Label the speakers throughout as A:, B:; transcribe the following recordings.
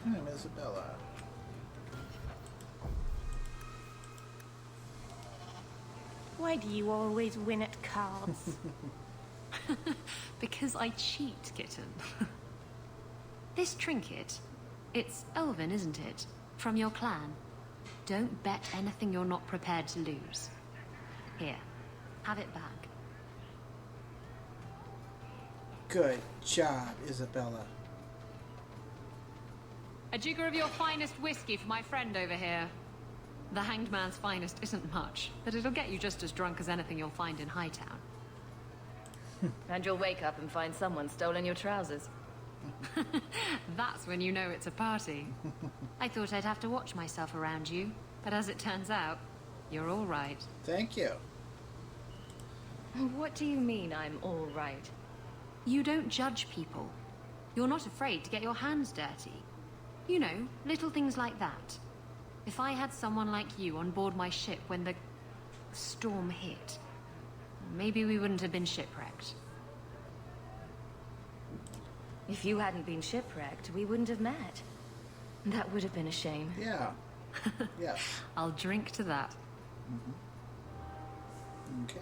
A: I'm Isabella.
B: Why do you always win at cards?
C: Because I cheat, kitten. This trinket, it's elven, isn't it? From your clan. Don't bet anything you're not prepared to lose. Here, have it back.
A: Good job, Isabella.
C: A jigger of your finest whiskey for my friend over here. The hanged man's finest isn't much, but it'll get you just as drunk as anything you'll find in Hightown.
D: And you'll wake up and find someone stolen your trousers.
C: That's when you know it's a party. I thought I'd have to watch myself around you, but as it turns out, you're all right.
A: Thank you.
D: What do you mean I'm all right?
C: You don't judge people. You're not afraid to get your hands dirty. You know, little things like that. If I had someone like you on board my ship when the storm hit, maybe we wouldn't have been shipwrecked.
D: If you hadn't been shipwrecked, we wouldn't have met. That would have been a shame.
A: Yeah. Yes.
C: I'll drink to that.
A: Okay.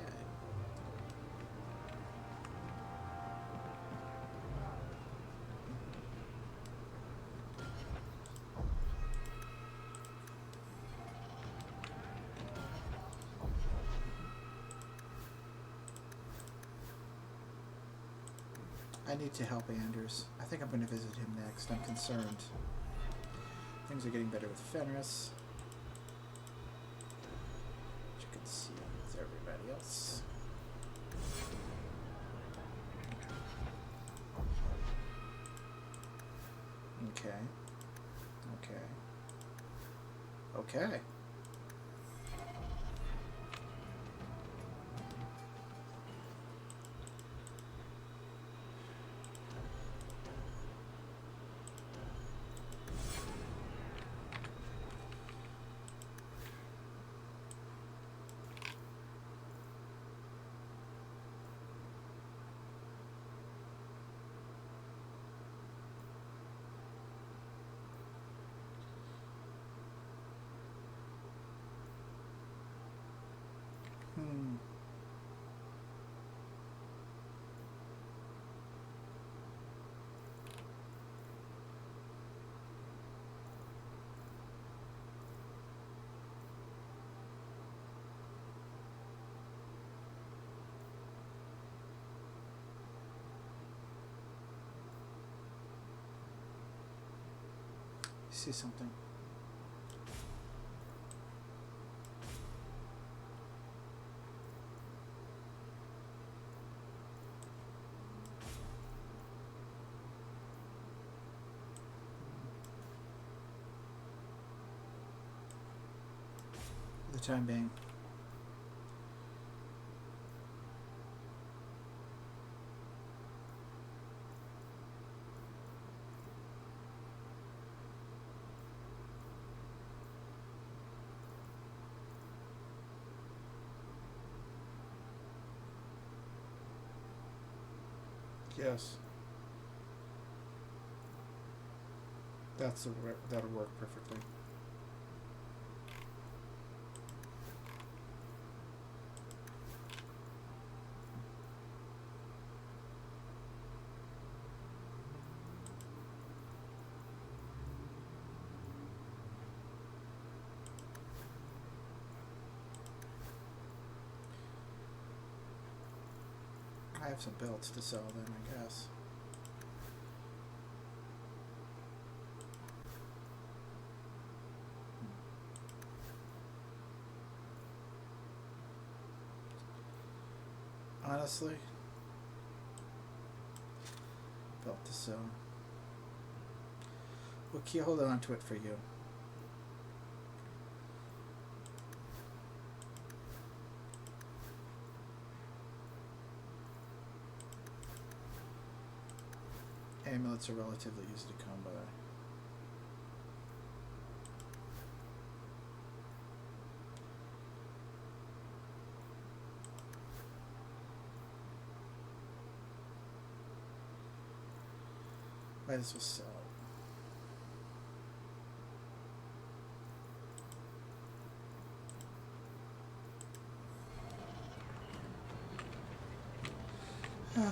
A: I need to help Anders. I think I'm going to visit him next. I'm concerned. Things are getting better with Fenris. But you can see with everybody else. Okay. Okay. Okay. See something. For the time being. Yes. That'll work perfectly. I have some belts to sell then, I guess. Honestly, belt to sell. Okay, hold on to it for you. Amulets are relatively easy to come by. Might as well sell. Okay.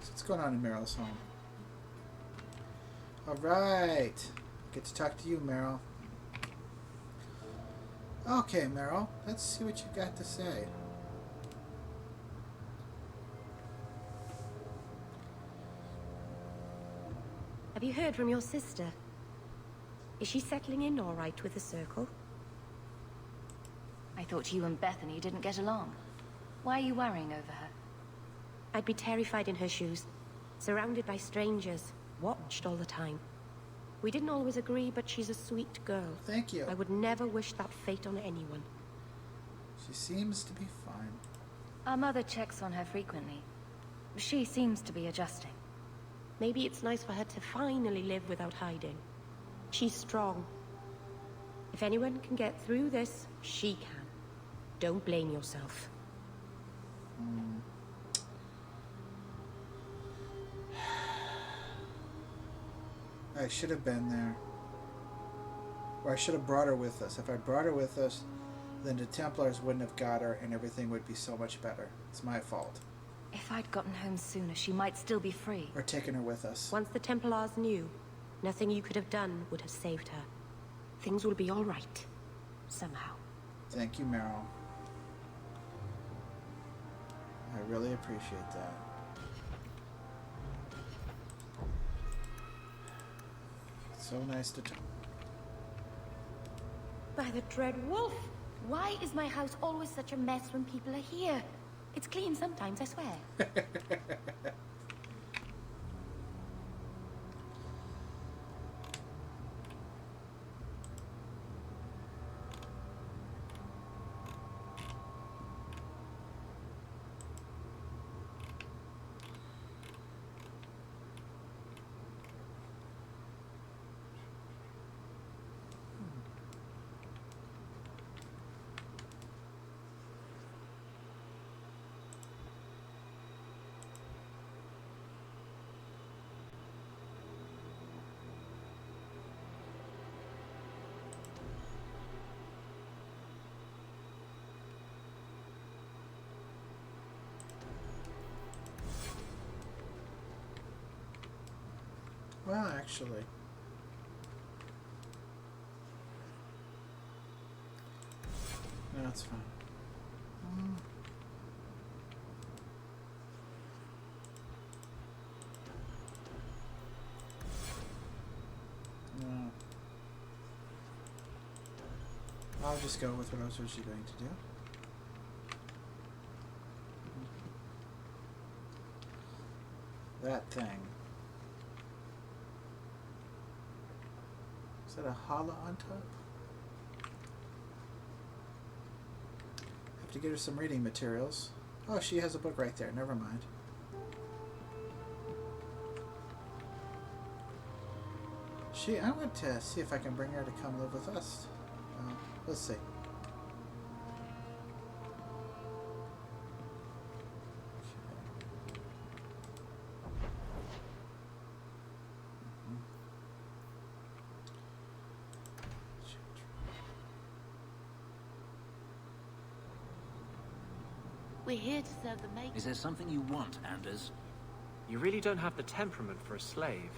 A: So what's going on in Meryl's home? Alright. Get to talk to you, Meryl. Okay, Meryl. Let's see what you've got to say.
B: Have you heard from your sister? Is she settling in all right with the circle?
D: I thought you and Bethany didn't get along. Why are you worrying over her?
B: I'd be terrified in her shoes. Surrounded by strangers. Watched all the time. We didn't always agree, but she's a sweet girl.
A: Thank you.
B: I would never wish that fate on anyone.
A: She seems to be fine.
D: Our mother checks on her frequently. She seems to be adjusting.
B: Maybe it's nice for her to finally live without hiding. She's strong. If anyone can get through this, she can. Don't blame yourself.
A: I should have been there. Or I should have brought her with us. If I brought her with us, then the Templars wouldn't have got her and everything would be so much better. It's my fault.
D: If I'd gotten home sooner, she might still be free.
A: Or taken her with us.
B: Once the Templars knew, nothing you could have done would have saved her. Things will be all right. Somehow.
A: Thank you, Meryl. I really appreciate that. It's so nice to talk.
B: By the dread wolf! Why is my house always such a mess when people are here? It's clean sometimes, I swear.
A: Well, actually. No, it's fine. No. I'll just go with what I was originally going to do. That thing. Is that a holla on top? Have to get her some reading materials. Oh, she has a book right there. Never mind. I want to see if I can bring her to come live with us. Let's see.
B: We're here to serve the maker.
E: Is there something you want, Anders?
F: You really don't have the temperament for a slave.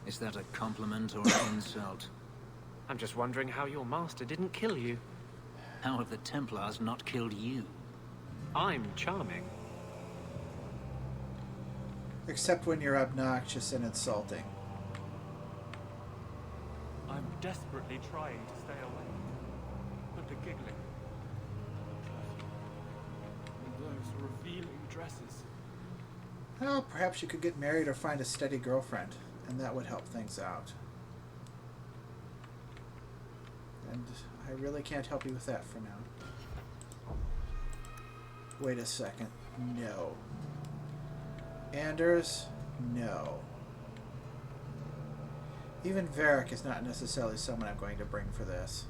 E: Is that a compliment or an insult?
F: I'm just wondering how your master didn't kill you.
E: How have the Templars not killed you?
F: I'm charming.
A: Except when you're obnoxious and insulting.
G: I'm desperately trying to stay away. But the giggling, and those revealing dresses.
A: Well, perhaps you could get married or find a steady girlfriend, and that would help things out. And I really can't help you with that for now. Wait a second. No. Anders, no. Even Varric is not necessarily someone I'm going to bring for this.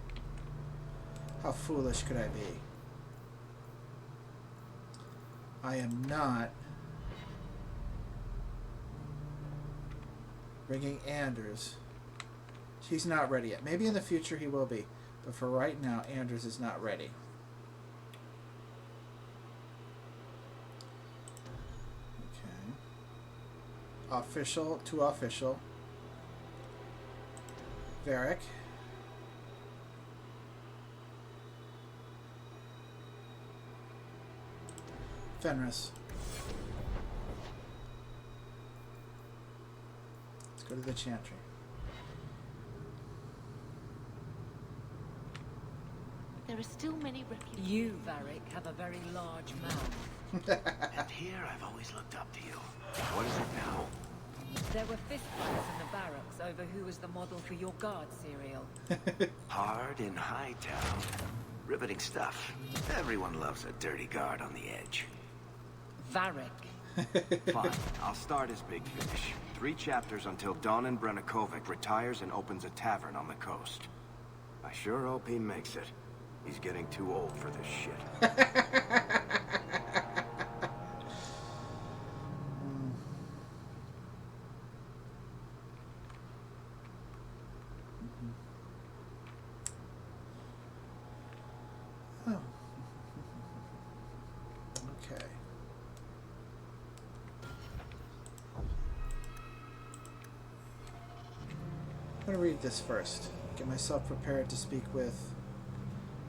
A: How foolish could I be? I am not bringing Anders. He's not ready yet. Maybe in the future he will be. But for right now, Anders is not ready. Okay. Official to official. Varric. Fenris. Let's go to the Chantry.
B: There are still many refugees.
H: You, Varric, have a very large mouth.
I: And here I've always looked up to you. What is it now?
H: There were fistfights in the barracks over who was the model for your guard cereal.
I: Hard in Hightown. Riveting stuff. Everyone loves a dirty guard on the edge.
H: Varric.
I: Fine, I'll start as Big Finish. 3 chapters until Donan Brennakovic retires and opens a tavern on the coast. I sure hope he makes it. He's getting too old for this shit.
A: Oh. Okay. I'm going to read this first. Get myself prepared to speak with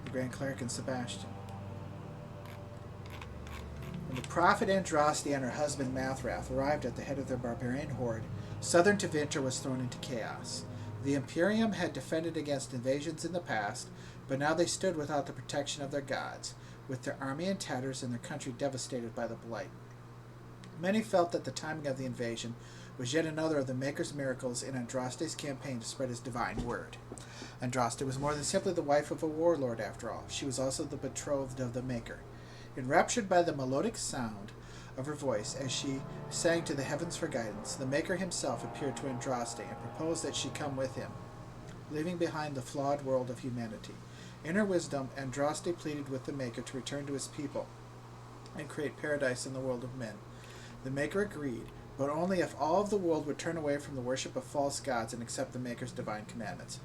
A: the Grand Cleric and Sebastien. When the prophet Andraste and her husband Mathrath arrived at the head of their barbarian horde, southern Tevinter was thrown into chaos. The Imperium had defended against invasions in the past, but now they stood without the protection of their gods, with their army in tatters and their country devastated by the blight. Many felt that the timing of the invasion was yet another of the Maker's miracles in Andraste's campaign to spread his divine word. Andraste was more than simply the wife of a warlord, after all. She was also the betrothed of the Maker. Enraptured by the melodic sound of her voice as she sang to the heavens for guidance, the Maker himself appeared to Andraste and proposed that she come with him, leaving behind the flawed world of humanity. In her wisdom, Andraste pleaded with the Maker to return to his people and create paradise in the world of men. The Maker agreed, but only if all of the world would turn away from the worship of false gods and accept the Maker's divine commandments.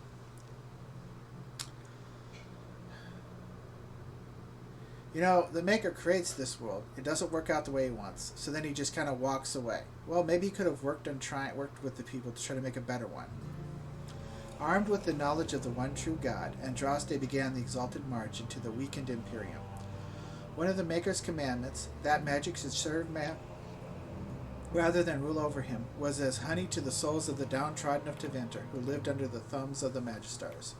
A: You know, the Maker creates this world. It doesn't work out the way he wants, so then he just kind of walks away. Well, maybe he could have worked with the people to try to make a better one. Armed with the knowledge of the one true God, Andraste began the exalted march into the weakened Imperium. One of the Maker's commandments, that magic should serve man rather than rule over him, was as honey to the souls of the downtrodden of Tevinter, who lived under the thumbs of the Magistars.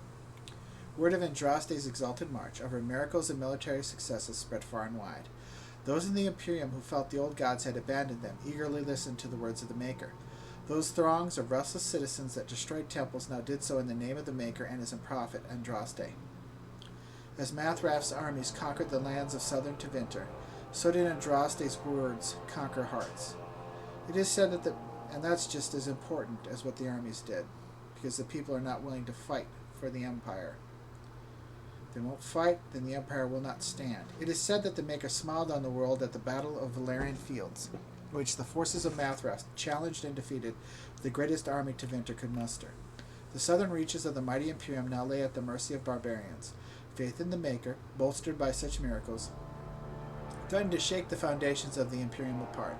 A: Word of Andraste's exalted march, of her miracles and military successes, spread far and wide. Those in the Imperium who felt the old gods had abandoned them eagerly listened to the words of the Maker. Those throngs of restless citizens that destroyed temples now did so in the name of the Maker and his prophet Andraste. As Mathrath's armies conquered the lands of southern Tevinter, so did Andraste's words conquer hearts. It is said and that's just as important as what the armies did, because the people are not willing to fight for the Empire. If they won't fight, then the Empire will not stand. It is said that the Maker smiled on the world at the Battle of Valerian Fields, which the forces of Mathrath challenged and defeated with the greatest army Tevinter could muster. The southern reaches of the mighty Imperium now lay at the mercy of barbarians. Faith in the Maker, bolstered by such miracles, threatened to shake the foundations of the Imperium apart.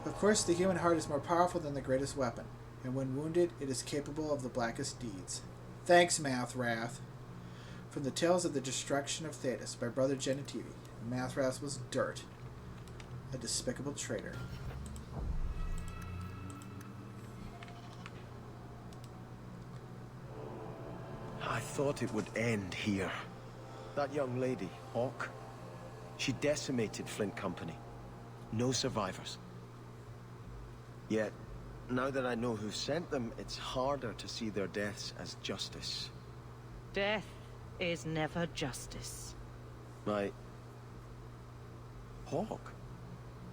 A: Of course, the human heart is more powerful than the greatest weapon, and when wounded, it is capable of the blackest deeds. Thanks, Mathrath. From the Tales of the Destruction of Thetis by Brother Genitivi, Mathrath was dirt, a despicable traitor.
J: I thought it would end here. That young lady, Hawk, she decimated Flint Company. No survivors. Yet, now that I know who sent them, it's harder to see their deaths as justice.
H: Death is never justice.
J: Hawk?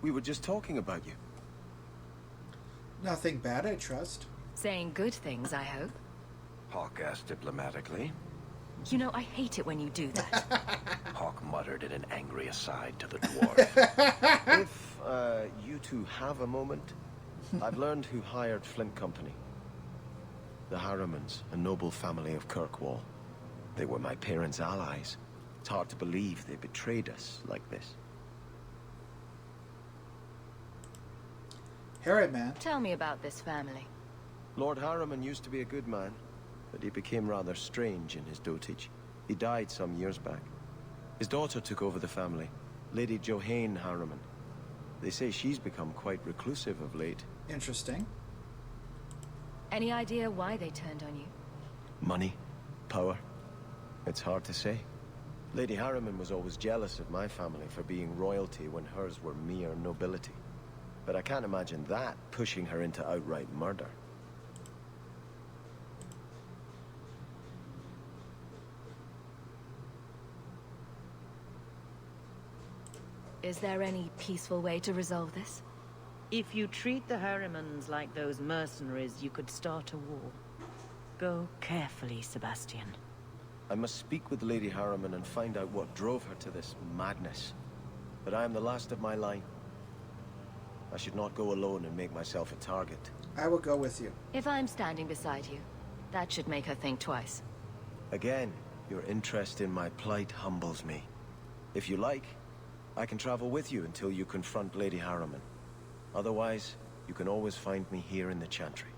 J: We were just talking about you.
A: Nothing bad, I trust.
D: Saying good things, I hope.
I: Hawk asked diplomatically.
D: You know, I hate it when you do that.
I: Hawk muttered.
J: muttered in an angry aside to the dwarf. If you two have a moment, I've learned who hired Flint Company. The Harrimans, a noble family of Kirkwall. They were my parents' allies. It's hard to believe they betrayed us like this.
A: Harriman?
D: Tell me about this family.
J: Lord Harriman used to be a good man, but he became rather strange in his dotage. He died some years back. His daughter took over the family, Lady Johanne Harriman. They say she's become quite reclusive of late.
A: Interesting.
D: Any idea why they turned on you?
J: Money? Power? It's hard to say. Lady Harriman was always jealous of my family for being royalty when hers were mere nobility. But I can't imagine that pushing her into outright murder.
D: Is there any peaceful way to resolve this?
H: If you treat the Harrimans like those mercenaries, you could start a war. Go carefully, Sebastien.
J: I must speak with Lady Harriman and find out what drove her to this madness. But I am the last of my line. I should not go alone and make myself a target.
A: I will go with you.
D: If I'm standing beside you, that should make her think twice.
J: Again, your interest in my plight humbles me. If you like, I can travel with you until you confront Lady Harriman. Otherwise, you can always find me here in the Chantry.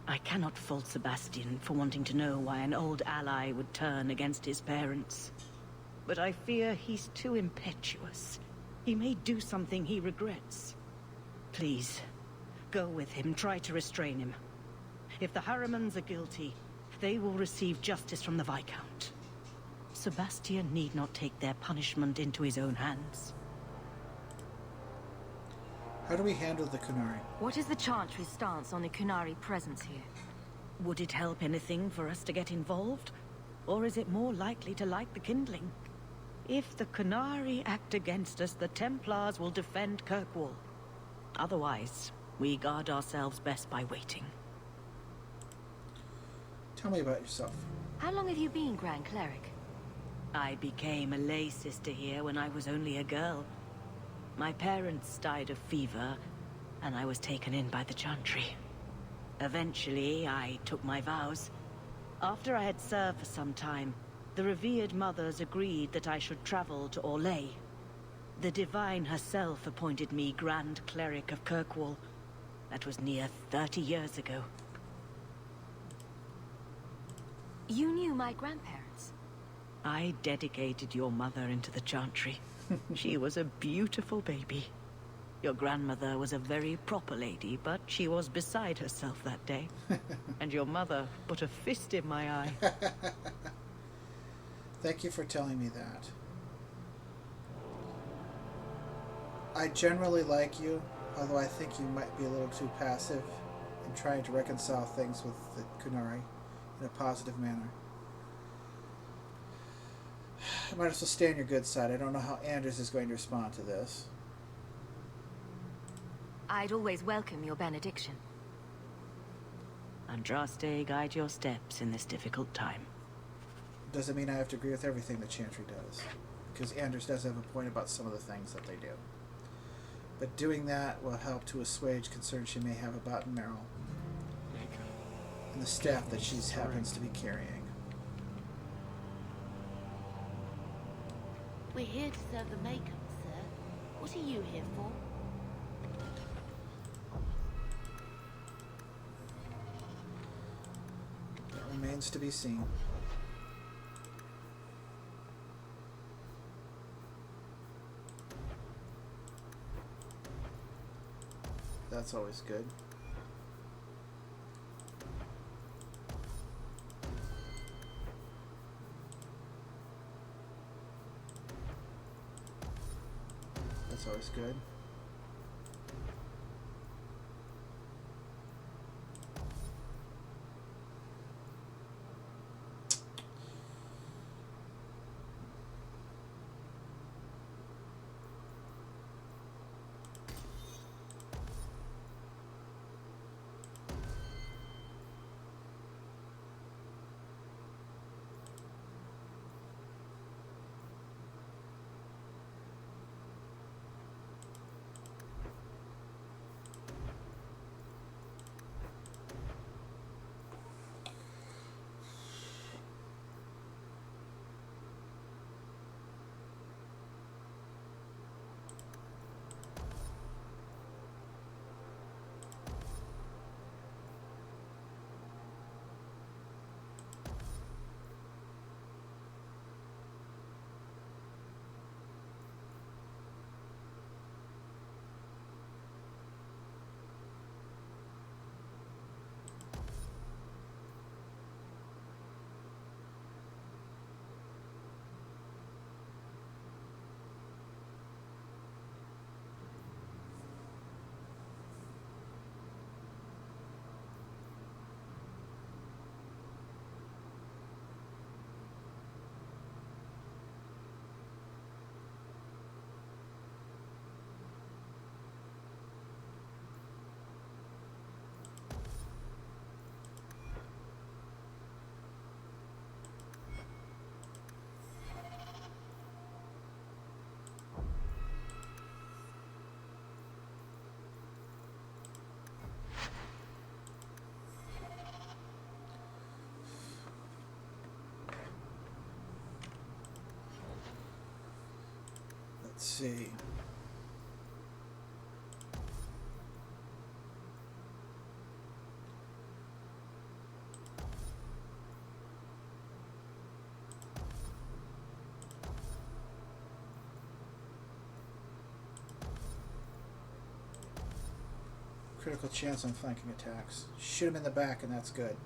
H: I cannot fault Sebastien for wanting to know why an old ally would turn against his parents. But I fear he's too impetuous. He may do something he regrets. Please, go with him, try to restrain him. If the Harrimans are guilty, they will receive justice from the Viscount. Sebastien need not take their punishment into his own hands.
A: How do we handle the Kunari?
D: What is the Chantry's stance on the Kunari presence here?
H: Would it help anything for us to get involved? Or is it more likely to light the kindling? If the Kunari act against us, the Templars will defend Kirkwall. Otherwise, we guard ourselves best by waiting.
A: Tell me about yourself.
D: How long have you been Grand Cleric?
H: I became a lay sister here when I was only a girl. My parents died of fever, and I was taken in by the Chantry. Eventually, I took my vows. After I had served for some time, the revered mothers agreed that I should travel to Orlais. The Divine herself appointed me Grand Cleric of Kirkwall. That was near 30 years ago.
D: You knew my grandparents?
H: I dedicated your mother into the Chantry. She was a beautiful baby. Your grandmother was a very proper lady, but she was beside herself that day. And your mother put a fist in my eye.
A: Thank you for telling me that. I generally like you, although I think you might be a little too passive in trying to reconcile things with the Kunari in a positive manner. I might as well stay on your good side. I don't know how Anders is going to respond to this.
D: I'd always welcome your benediction.
H: Andraste, guide your steps in this difficult time.
A: Doesn't mean I have to agree with everything the Chantry does, because Anders does have a point about some of the things that they do. But doing that will help to assuage concerns she may have about Meryl and the staff that she happens to be carrying.
B: We're here to serve the makeup, sir. What are you here for?
A: remains to be seen. That's always good. That's always good. Let's see. Critical chance on flanking attacks. Shoot him in the back and that's good.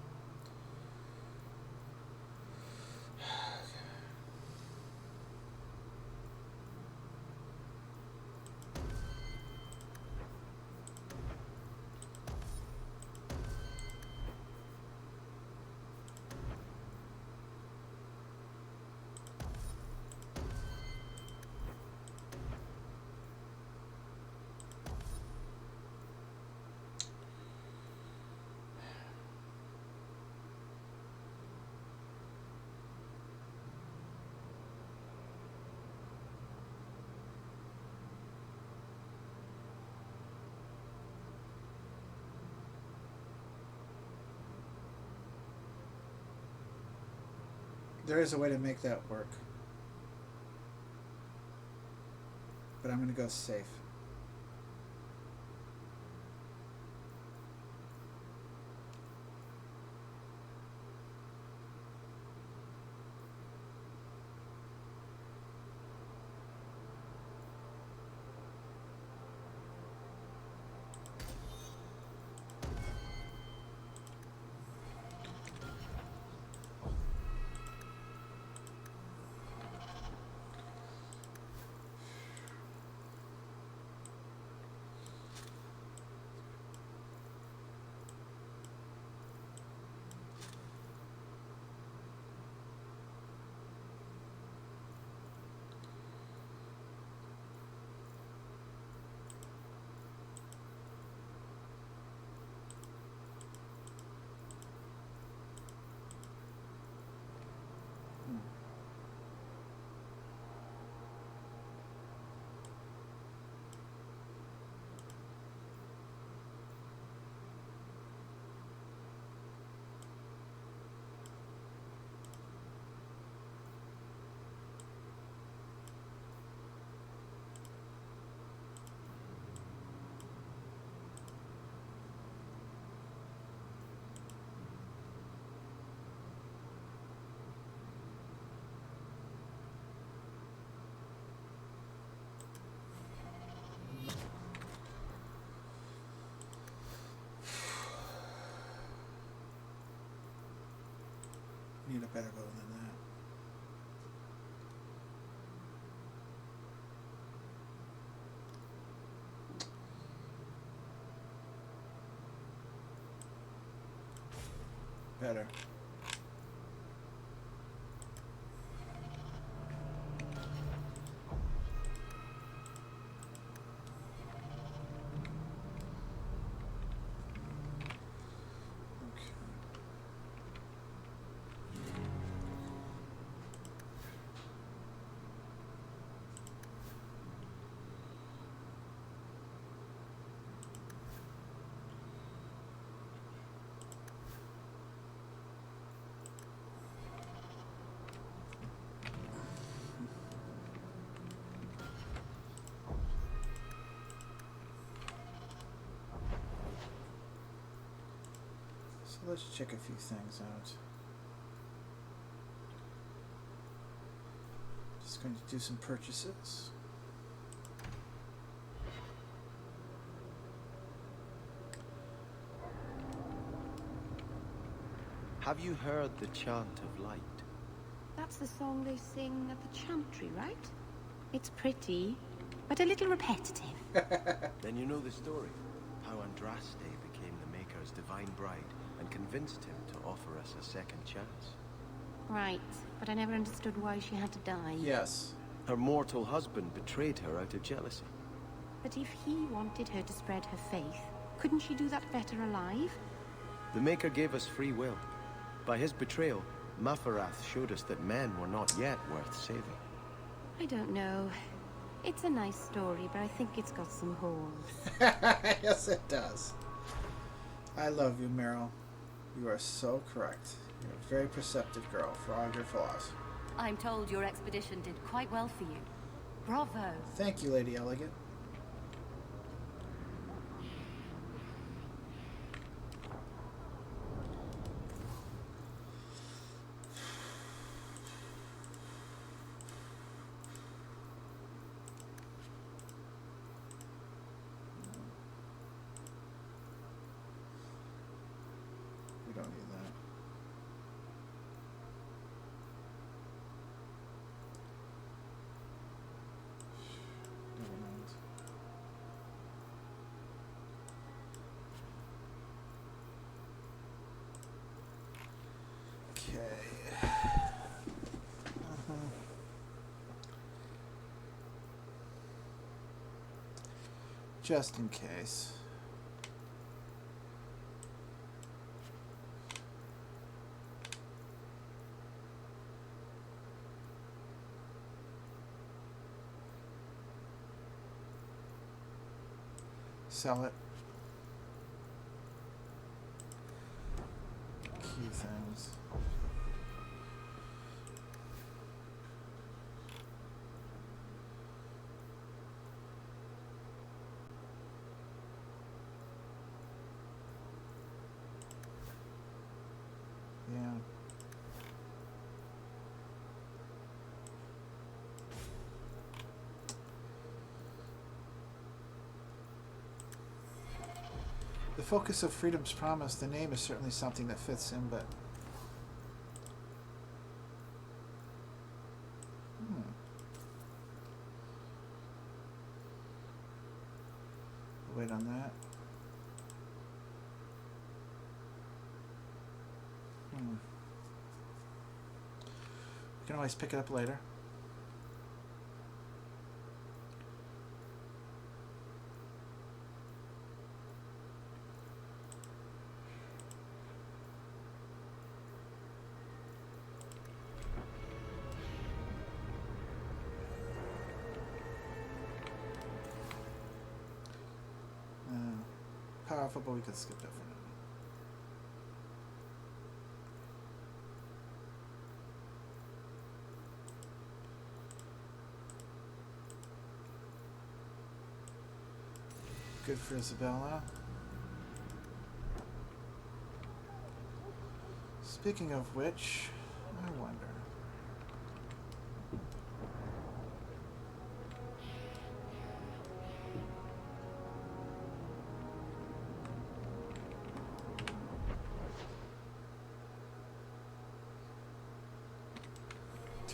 A: There is a way to make that work. But I'm going to go safe. need a better bow than that. Better. So let's check a few things out. Just going to do some purchases.
J: Have you heard the chant of light?
B: That's the song they sing at the chantry, right? It's pretty, but a little repetitive.
J: Then you know the story. How Andraste became the Maker's divine bride and convinced him to offer us a second chance.
B: Right, but I never understood why she had to die.
A: Yes.
J: Her mortal husband betrayed her out of jealousy.
B: But if he wanted her to spread her faith, couldn't she do that better alive?
J: The Maker gave us free will. By his betrayal, Mafarath showed us that men were not yet worth saving.
B: I don't know. It's a nice story, but I think it's got some holes.
A: Yes, it does. I love you, Meryl. You are so correct. You're a very perceptive girl for all your flaws.
D: I'm told your expedition did quite well for you. Bravo.
A: Thank you, Lady Elegant. We don't need that. Never mind. Okay. Just in case. Sell it. Key things. Yeah. The focus of Freedom's Promise, the name is certainly something that fits in, but... Wait on that. We can always pick it up later. Powerful, but we can skip that for now. Good for Isabella. Speaking of which, I wonder.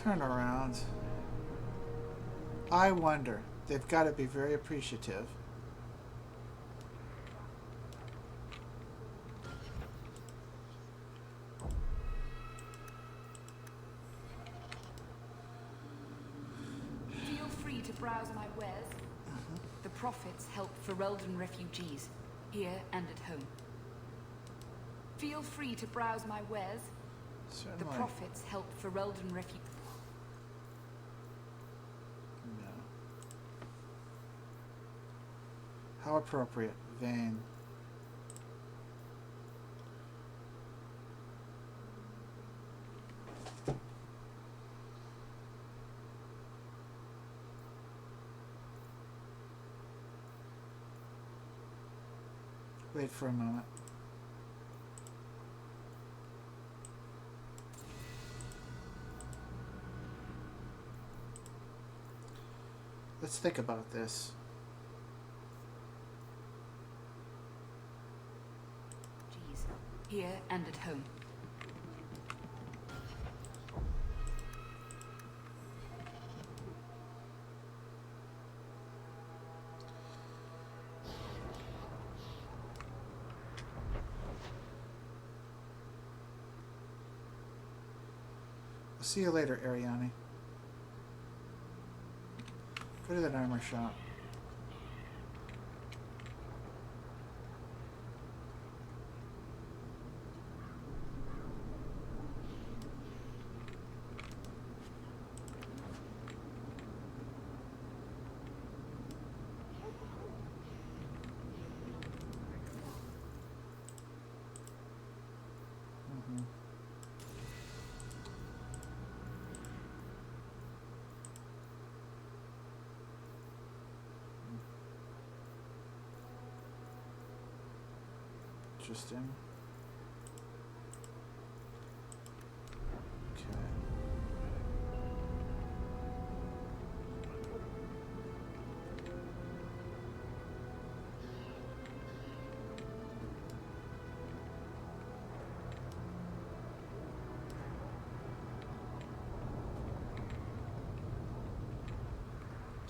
A: Turn around. I wonder. They've got to be very appreciative.
K: Feel free to browse my wares. The profits help Ferelden refugees, here and at home. Feel free to browse my wares.
A: Certainly.
K: The profits help Ferelden refugees.
A: No. How appropriate. Vain. Wait for a moment. Let's think about this.
K: Here and at home.
A: I'll see you later, Ariane. Go to that armor shop. Interesting. Okay.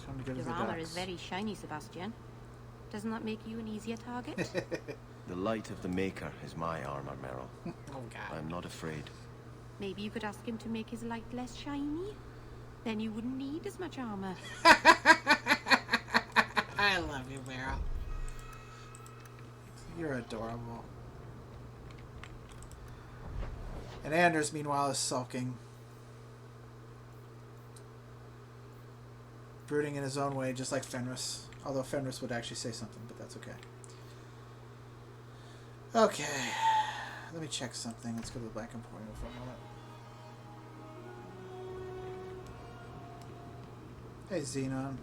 A: Time to go to
B: Your
A: the
B: armor
A: docks.
B: is very shiny, Sebastien. Doesn't that make you an easier target?
J: The light of the Maker is my armor, Meryl.
A: Oh, God.
J: I'm not afraid.
B: Maybe you could ask him to make his light less shiny? Then you wouldn't need as much armor.
A: I love you, Meryl. You're adorable. And Anders, meanwhile, is sulking. Brooding in his own way, just like Fenris. Although Fenris would actually say something, but that's okay. Okay. Let me check something. Let's go to the Black Emporium for a moment. Hey, Xenon.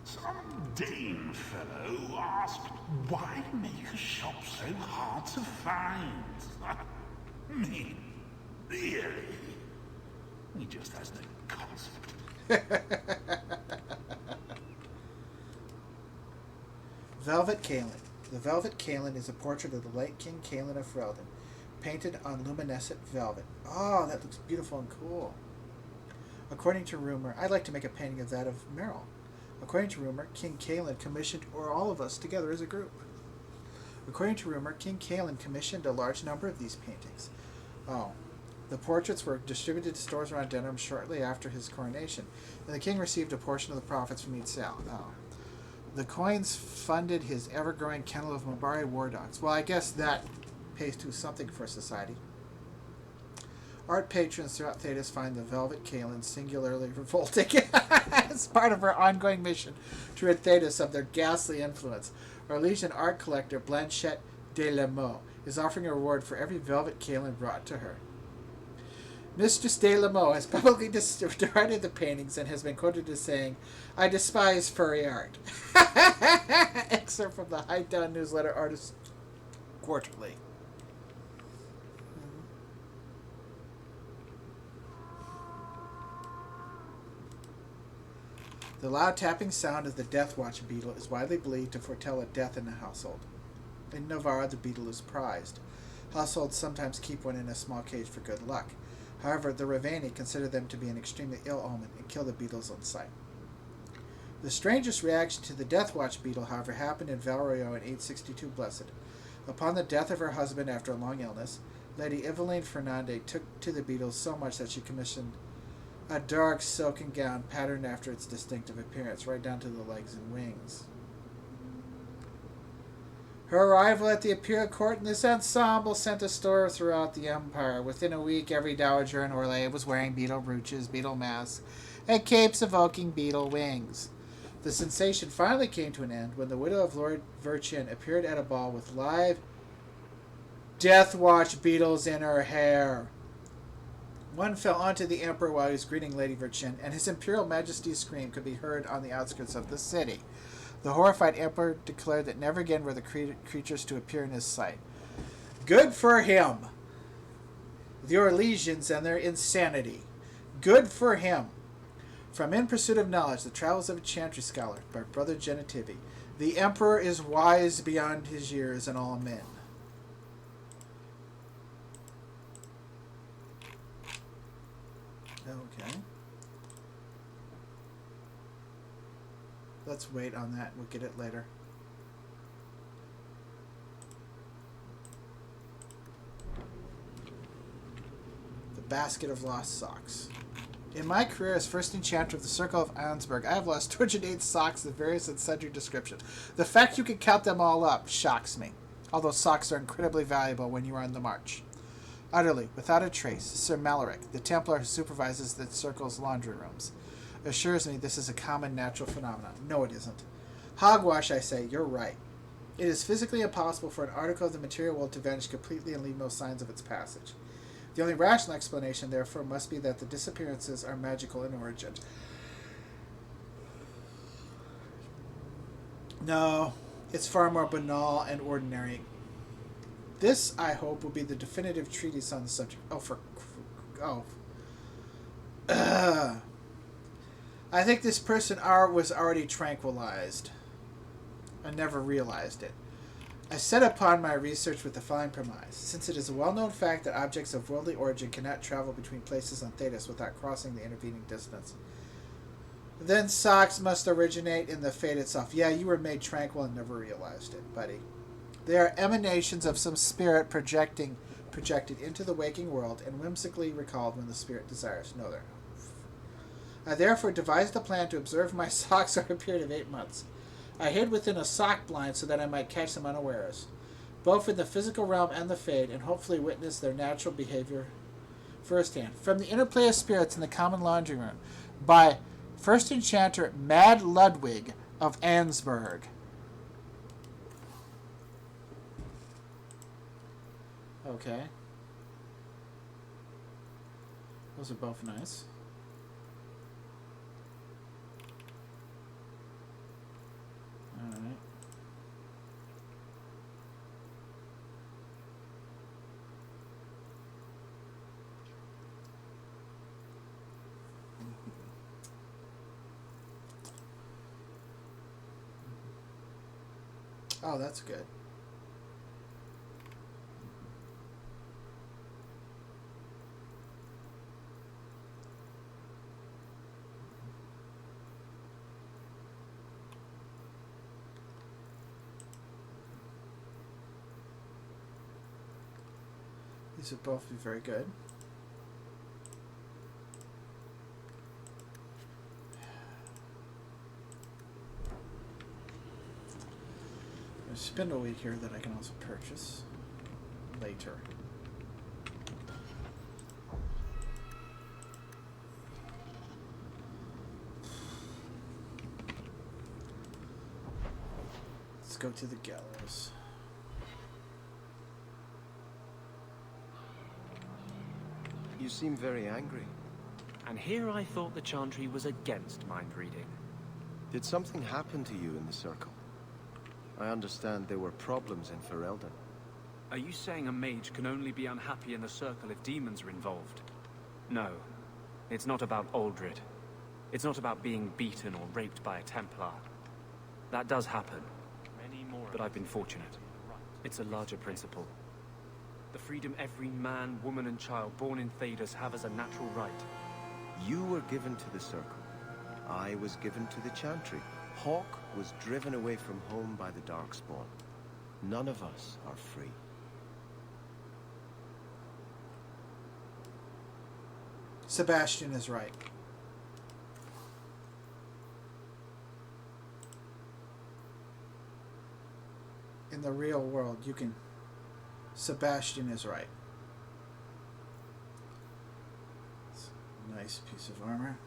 L: Some Dane fellow asked why make a shop so hard to find. Me? Really? He just has no concept.
A: Velvet Kalin. The Velvet Kalin is a portrait of the late King Kalin of Ferelden, painted on luminescent velvet. Oh, that looks beautiful and cool. According to rumor, I'd like to make a painting of that of Meryl. According to rumor, King Kalin commissioned, or all of us together as a group. According to rumor, King Kalin commissioned a large number of these paintings. Oh. The portraits were distributed to stores around Denham shortly after his coronation, and the king received a portion of the profits from each sale. Oh. The coins funded his ever-growing kennel of Mabari war dogs. Well, I guess that pays to something for society. Art patrons throughout Thedas find the Velvet Kalin singularly revolting as part of her ongoing mission to rid Thedas of their ghastly influence. Our Legion art collector, Blanchette de Lemaux, is offering a reward for every Velvet Kalin brought to her. Mistress de Lemaux has publicly derided the paintings and has been quoted as saying, "I despise furry art." Excerpt from the Hidedown newsletter Artist Quarterly. The loud tapping sound of the Death Watch beetle is widely believed to foretell a death in the household. In Navarra, the beetle is prized. Households sometimes keep one in a small cage for good luck. However, the Raveni consider them to be an extremely ill omen and kill the beetles on sight. The strangest reaction to the Death Watch beetle, however, happened in Valrio in 862 Blessed. Upon the death of her husband after a long illness, Lady Eveline Fernande took to the beetles so much that she commissioned a dark silken gown patterned after its distinctive appearance, right down to the legs and wings. Her arrival at the Imperial Court in this ensemble sent a stir throughout the Empire. Within a week, every dowager in Orlais was wearing beetle brooches, beetle masks, and capes evoking beetle wings. The sensation finally came to an end when the widow of Lord Virchin appeared at a ball with live Death Watch beetles in her hair. One fell onto the Emperor while he was greeting Lady Virchin, and his Imperial Majesty's scream could be heard on the outskirts of the city. The horrified Emperor declared that never again were the creatures to appear in his sight. Good for him! The Orlesians and their insanity. Good for him! From In Pursuit of Knowledge, The Travels of a Chantry Scholar, by Brother Genitivi. The Emperor is wise beyond his years and all men. Okay. Let's wait on that. We'll get it later. The Basket of Lost Socks. In my career as first enchanter of the Circle of Ansberg, I have lost 208 socks of various and sundry descriptions. The fact you can count them all up shocks me, although socks are incredibly valuable when you are on the march. Utterly, without a trace, Sir Malaric, the Templar who supervises the Circle's laundry rooms, assures me this is a common natural phenomenon. No, it isn't. Hogwash, I say, you're right. It is physically impossible for an article of the material world to vanish completely and leave no signs of its passage. The only rational explanation, therefore, must be that the disappearances are magical in origin. No, it's far more banal and ordinary. This, I hope, will be the definitive treatise on the subject. I think this person was already tranquilized. I never realized it. I set upon my research with the following premise. Since it is a well-known fact that objects of worldly origin cannot travel between places on Thetis without crossing the intervening distance, then socks must originate in the fate itself. Yeah, you were made tranquil and never realized it, buddy. They are emanations of some spirit projected into the waking world and whimsically recalled when the spirit desires. No, they're not. I therefore devised a plan to observe my socks over a period of 8 months. I hid within a sock blind so that I might catch them unawares, both in the physical realm and the fade, and hopefully witness their natural behavior firsthand. From the interplay of spirits in the common laundry room, by first enchanter Mad Ludwig of Ansberg. Okay. Those are both nice. Alright. Oh, that's good. These would both be very good. There's a spindle weed here that I can also purchase later. Let's go to the gallows.
J: You seem very angry.
F: And here I thought the Chantry was against mind reading.
J: Did something happen to you in the Circle? I understand there were problems in Ferelden.
F: Are you saying a mage can only be unhappy in the Circle if demons are involved? No. It's not about Aldred. It's not about being beaten or raped by a Templar. That does happen. But I've been fortunate. It's a larger principle. The freedom every man, woman, and child born in Thedas have as a natural right.
J: You were given to the Circle. I was given to the Chantry. Hawk was driven away from home by the Darkspawn. None of us are free.
A: Sebastien is right. In the real world, you can... Sebastien is right. Nice piece of armor.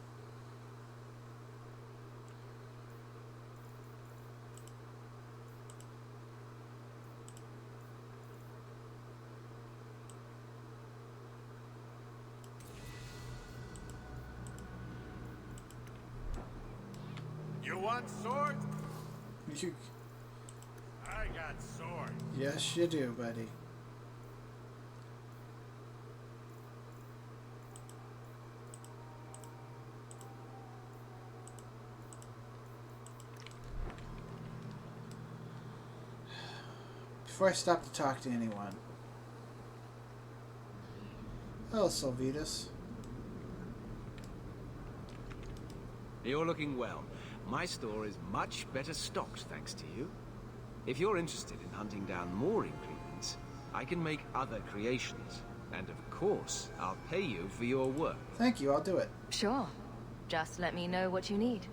M: You want sword?
A: You...
M: I got sword.
A: Yes, you do, buddy. Before I stop to talk to anyone. Hello, Sylvitas.
N: You're looking well. My store is much better stocked, thanks to you. If you're interested in hunting down more ingredients, I can make other creations. And of course, I'll pay you for your work.
A: Thank you, I'll do it.
D: Sure. Just let me know what you need.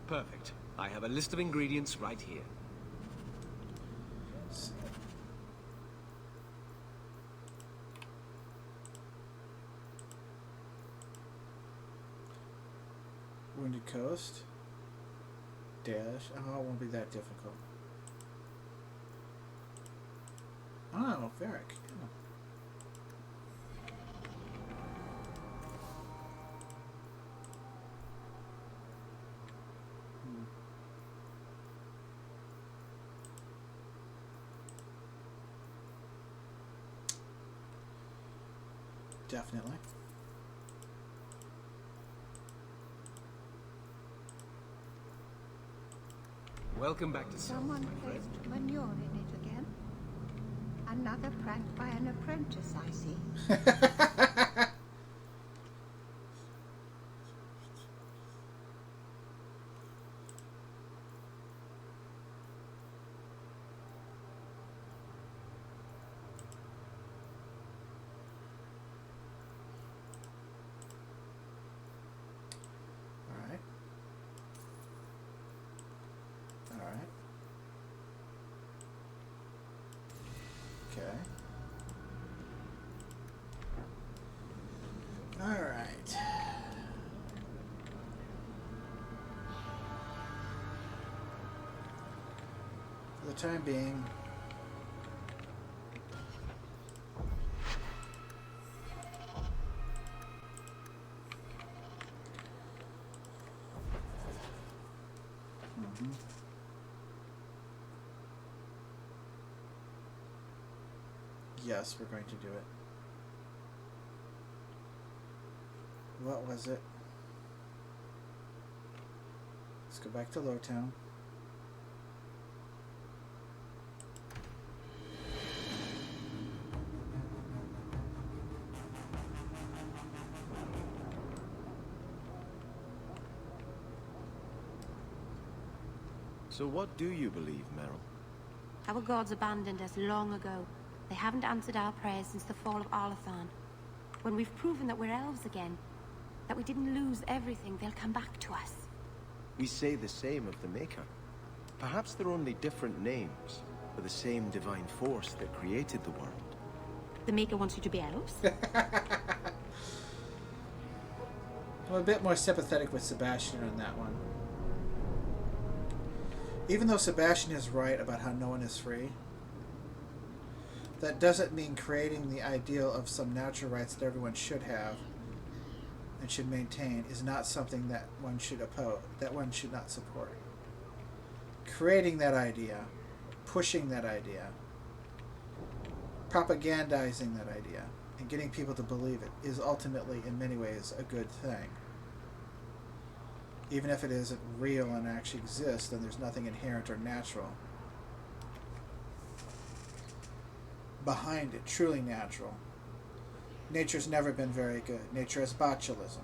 N: Perfect. I have a list of ingredients right here.
A: Wounded Coast. Dash. Oh, it won't be that difficult. Oh, Varric. Yeah. Definitely.
N: Welcome back to
O: Someone placed manure in it again. Another prank by an apprentice, I see.
A: Alright. For the time being, yes, we're going to do it. What was it? Let's go back to Lowtown.
J: So what do you believe, Meryl?
B: Our gods abandoned us long ago. They haven't answered our prayers since the fall of Arlathan. When we've proven that we're elves again, that we didn't lose everything, they'll come back to us.
J: We say the same of the Maker. Perhaps they're only different names for the same divine force that created the world.
B: The Maker wants you to be elves?
A: I'm a bit more sympathetic with Sebastien on that one. Even though Sebastien is right about how no one is free, that doesn't mean creating the ideal of some natural rights that everyone should have and should maintain is not something that one should oppose, that one should not support. Creating that idea, pushing that idea, propagandizing that idea, and getting people to believe it is ultimately, in many ways, a good thing. Even if it isn't real and actually exists, then there's nothing inherent or natural. behind it, truly natural. Nature's never been very good. Nature has botulism.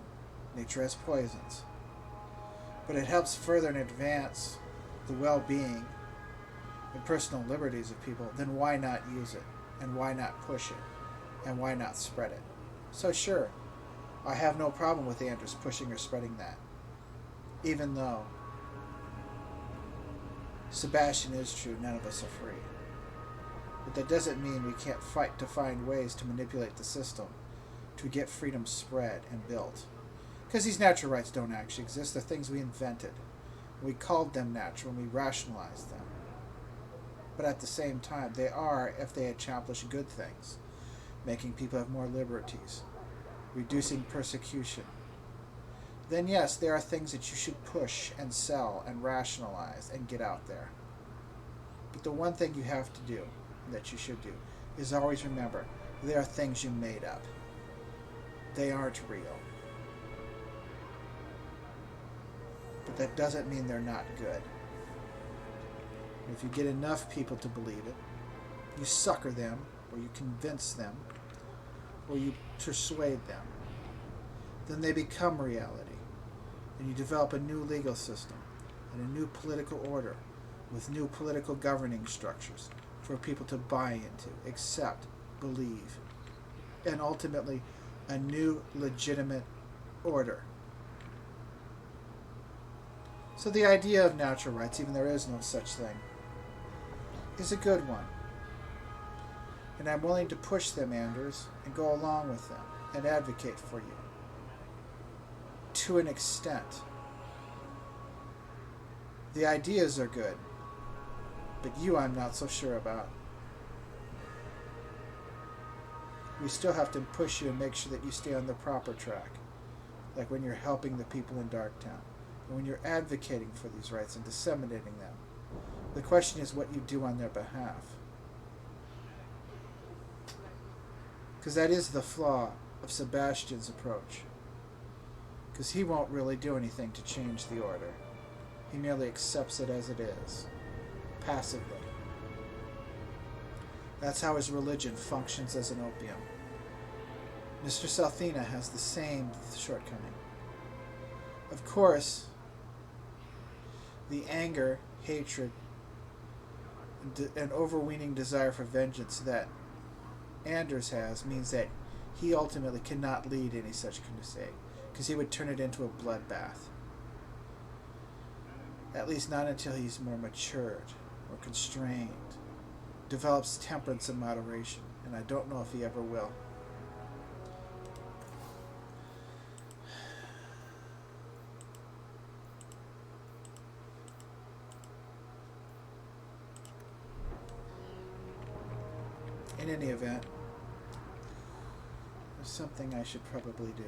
A: Nature has poisons. But it helps further and advance the well-being and personal liberties of people. Then why not use it? And why not push it? And why not spread it? So sure, I have no problem with Anders pushing or spreading that. Even though Sebastien is true, none of us are free. But that doesn't mean we can't fight to find ways to manipulate the system to get freedom spread and built. Because these natural rights don't actually exist. They're things we invented. We called them natural and we rationalized them. But at the same time, they are, if they accomplish good things, making people have more liberties, reducing persecution, then yes, there are things that you should push and sell and rationalize and get out there. But the one thing you have to do, that you should do, is always remember, they are things you made up. They aren't real. But that doesn't mean they're not good. If you get enough people to believe it, you sucker them, or you convince them, or you persuade them, then they become reality. And you develop a new legal system and a new political order with new political governing structures for people to buy into, accept, believe, and ultimately a new legitimate order. So the idea of natural rights, even there is no such thing, is a good one. And I'm willing to push them, Anders, and go along with them and advocate for you. To an extent. The ideas are good, but you I'm not so sure about. We still have to push you and make sure that you stay on the proper track, like when you're helping the people in Darktown, and when you're advocating for these rights and disseminating them. The question is what you do on their behalf. Because that is the flaw of Sebastian's approach. Because he won't really do anything to change the order. He merely accepts it as it is, passively. That's how his religion functions as an opium. Mr. Salthina has the same shortcoming. Of course, the anger, hatred, and overweening desire for vengeance that Anders has means that he ultimately cannot lead any such crusade, because he would turn it into a bloodbath. At least not until he's more matured or constrained, develops temperance and moderation, and I don't know if he ever will. In any event, there's something I should probably do.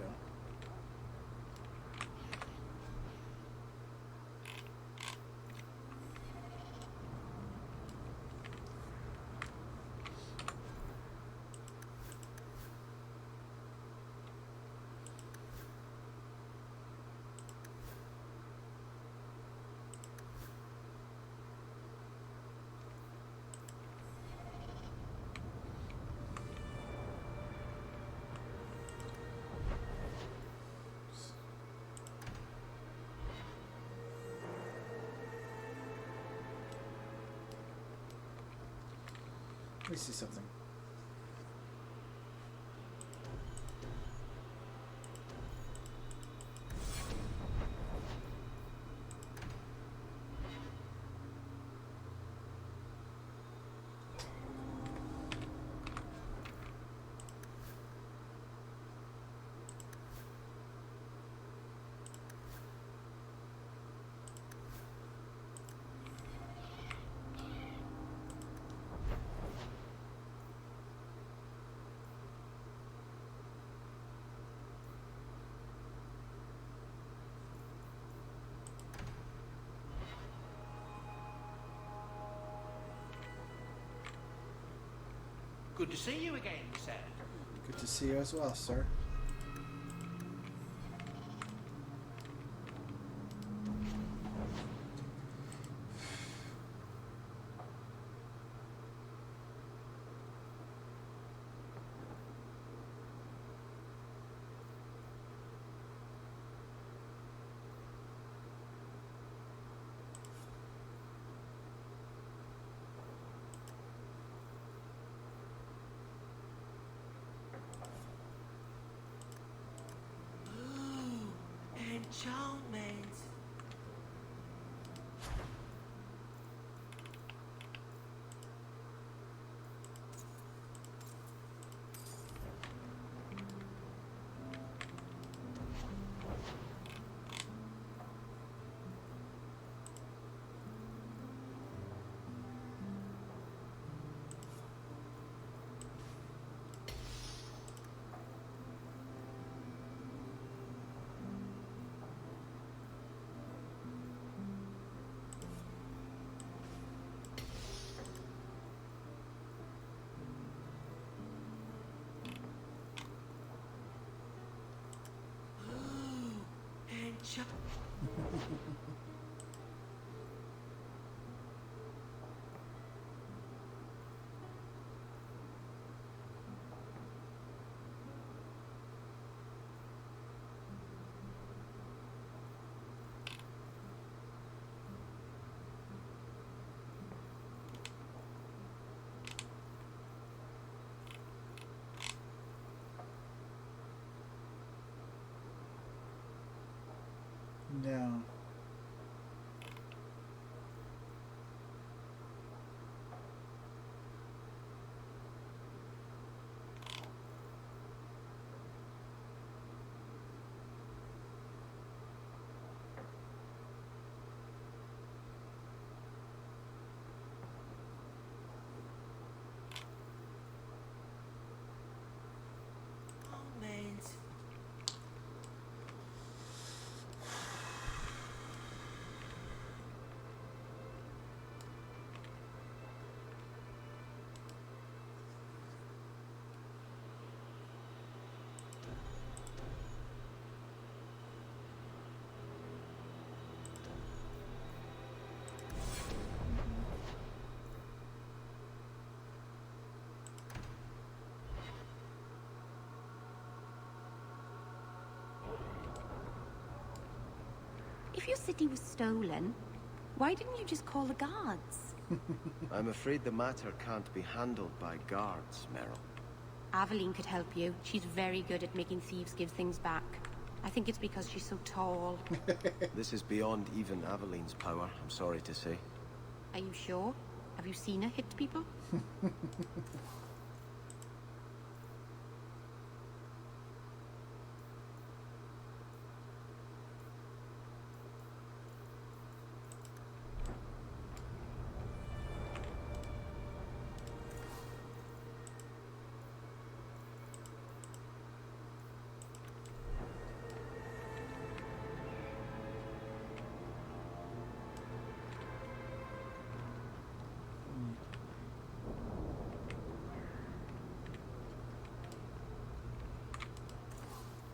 A: Let me see something.
P: Good to see you again, sir.
A: Good to see you as well, sir.
P: Enchantment.
A: No.
B: If your city was stolen, why didn't you just call the guards?
J: I'm afraid the matter can't be handled by guards, Meryl.
B: Aveline could help you. She's very good at making thieves give things back. I think it's because she's so tall.
J: This is beyond even Aveline's power, I'm sorry to say.
B: Are you sure? Have you seen her hit people?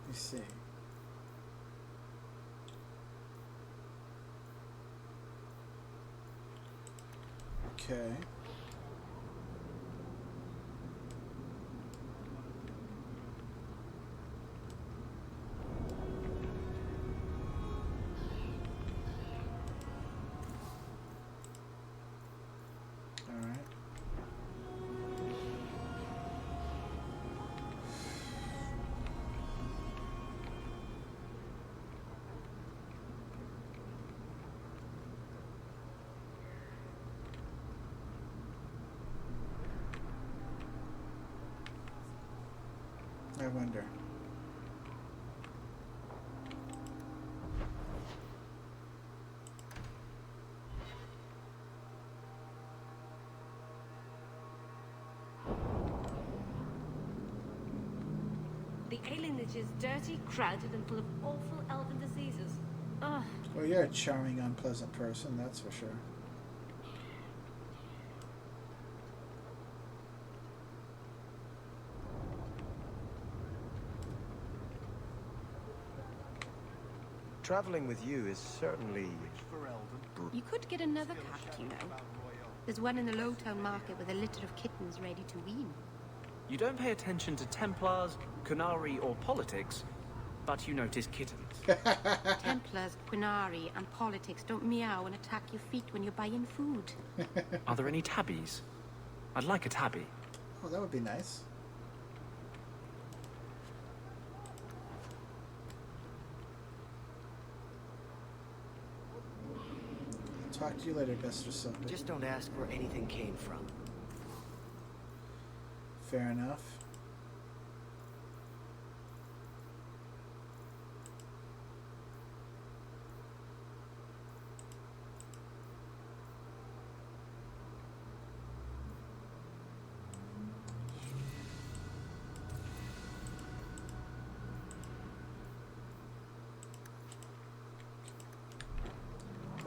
A: Let's see. Okay. All right. I wonder.
Q: The alienage is dirty, crowded, and full of awful elven diseases. Ugh.
A: Well, you're a charming, unpleasant person, that's for sure.
J: Traveling with you is certainly...
B: You could get another cat, you know. There's one in the Lowtown market with a litter of kittens ready to wean.
F: You don't pay attention to Templars, Qunari, or politics, but you notice kittens.
B: Templars, Qunari, and politics don't meow and attack your feet when you're buying food.
F: Are there any tabbies? I'd like a tabby.
A: Oh, that would be nice. talk to you later, Mr. Silver.
I: Just don't ask where anything came from.
A: Fair enough.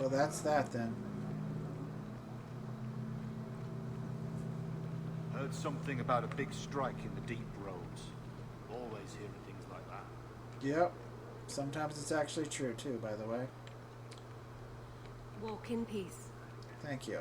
A: Well, that's that then.
R: Heard something about a big strike in the deep roads. Always hearing things like that.
A: Yep. Sometimes it's actually true too, by the way.
Q: Walk in peace.
A: Thank you.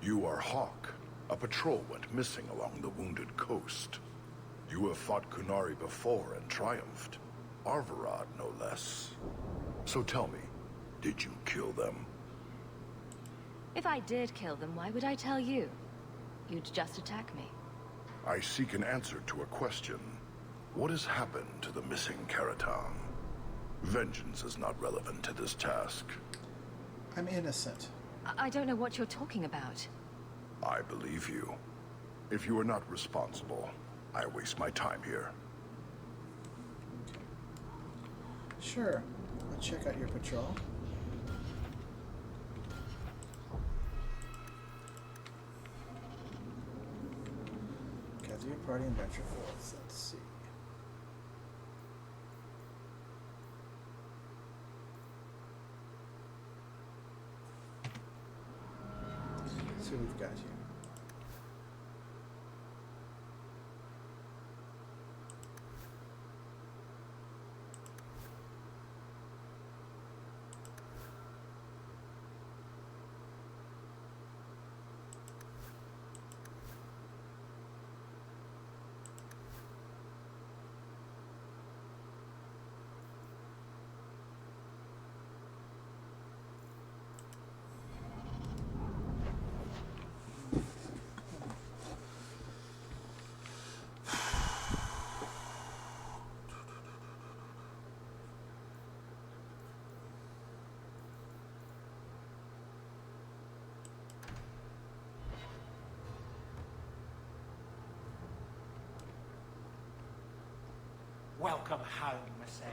S: You are Hawk. A patrol went missing along the wounded coast. You have fought Kunari before and triumphed. Arvarad, no less. So tell me, did you kill them?
D: If I did kill them, why would I tell you? You'd just attack me.
S: I seek an answer to a question. What has happened to the missing Karatang? Vengeance is not relevant to this task.
A: I'm innocent.
D: I don't know what you're talking about.
S: I believe you. If you are not responsible, I waste my time here.
A: Sure. I'll check out your patrol. Gather your party and venture forth. Let's see. Let's see what we've got here.
P: Welcome home, Monsieur.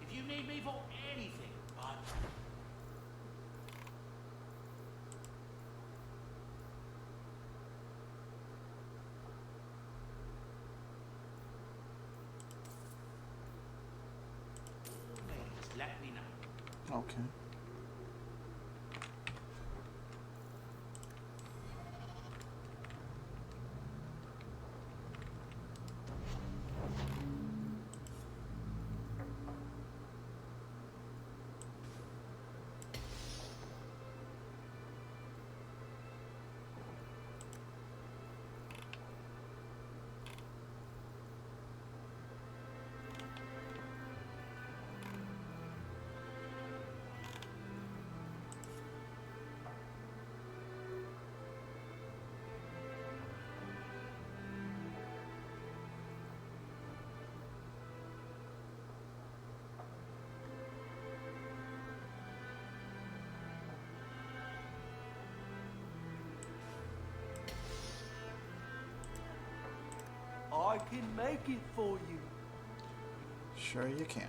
P: If you need me for anything, but... Please let me know.
A: Okay.
P: I can make it for you.
A: Sure you can.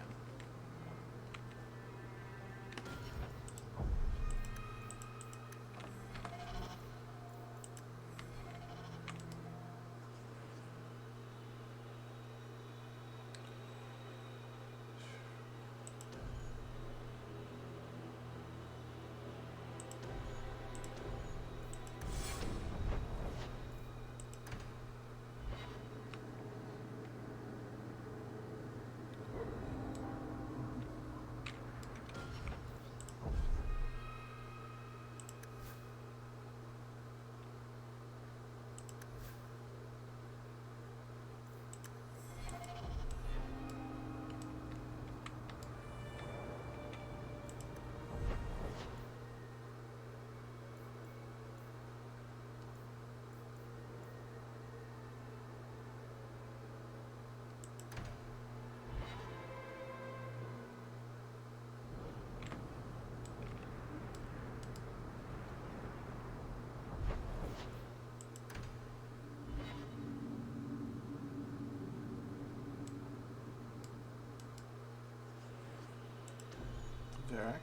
A: Varric.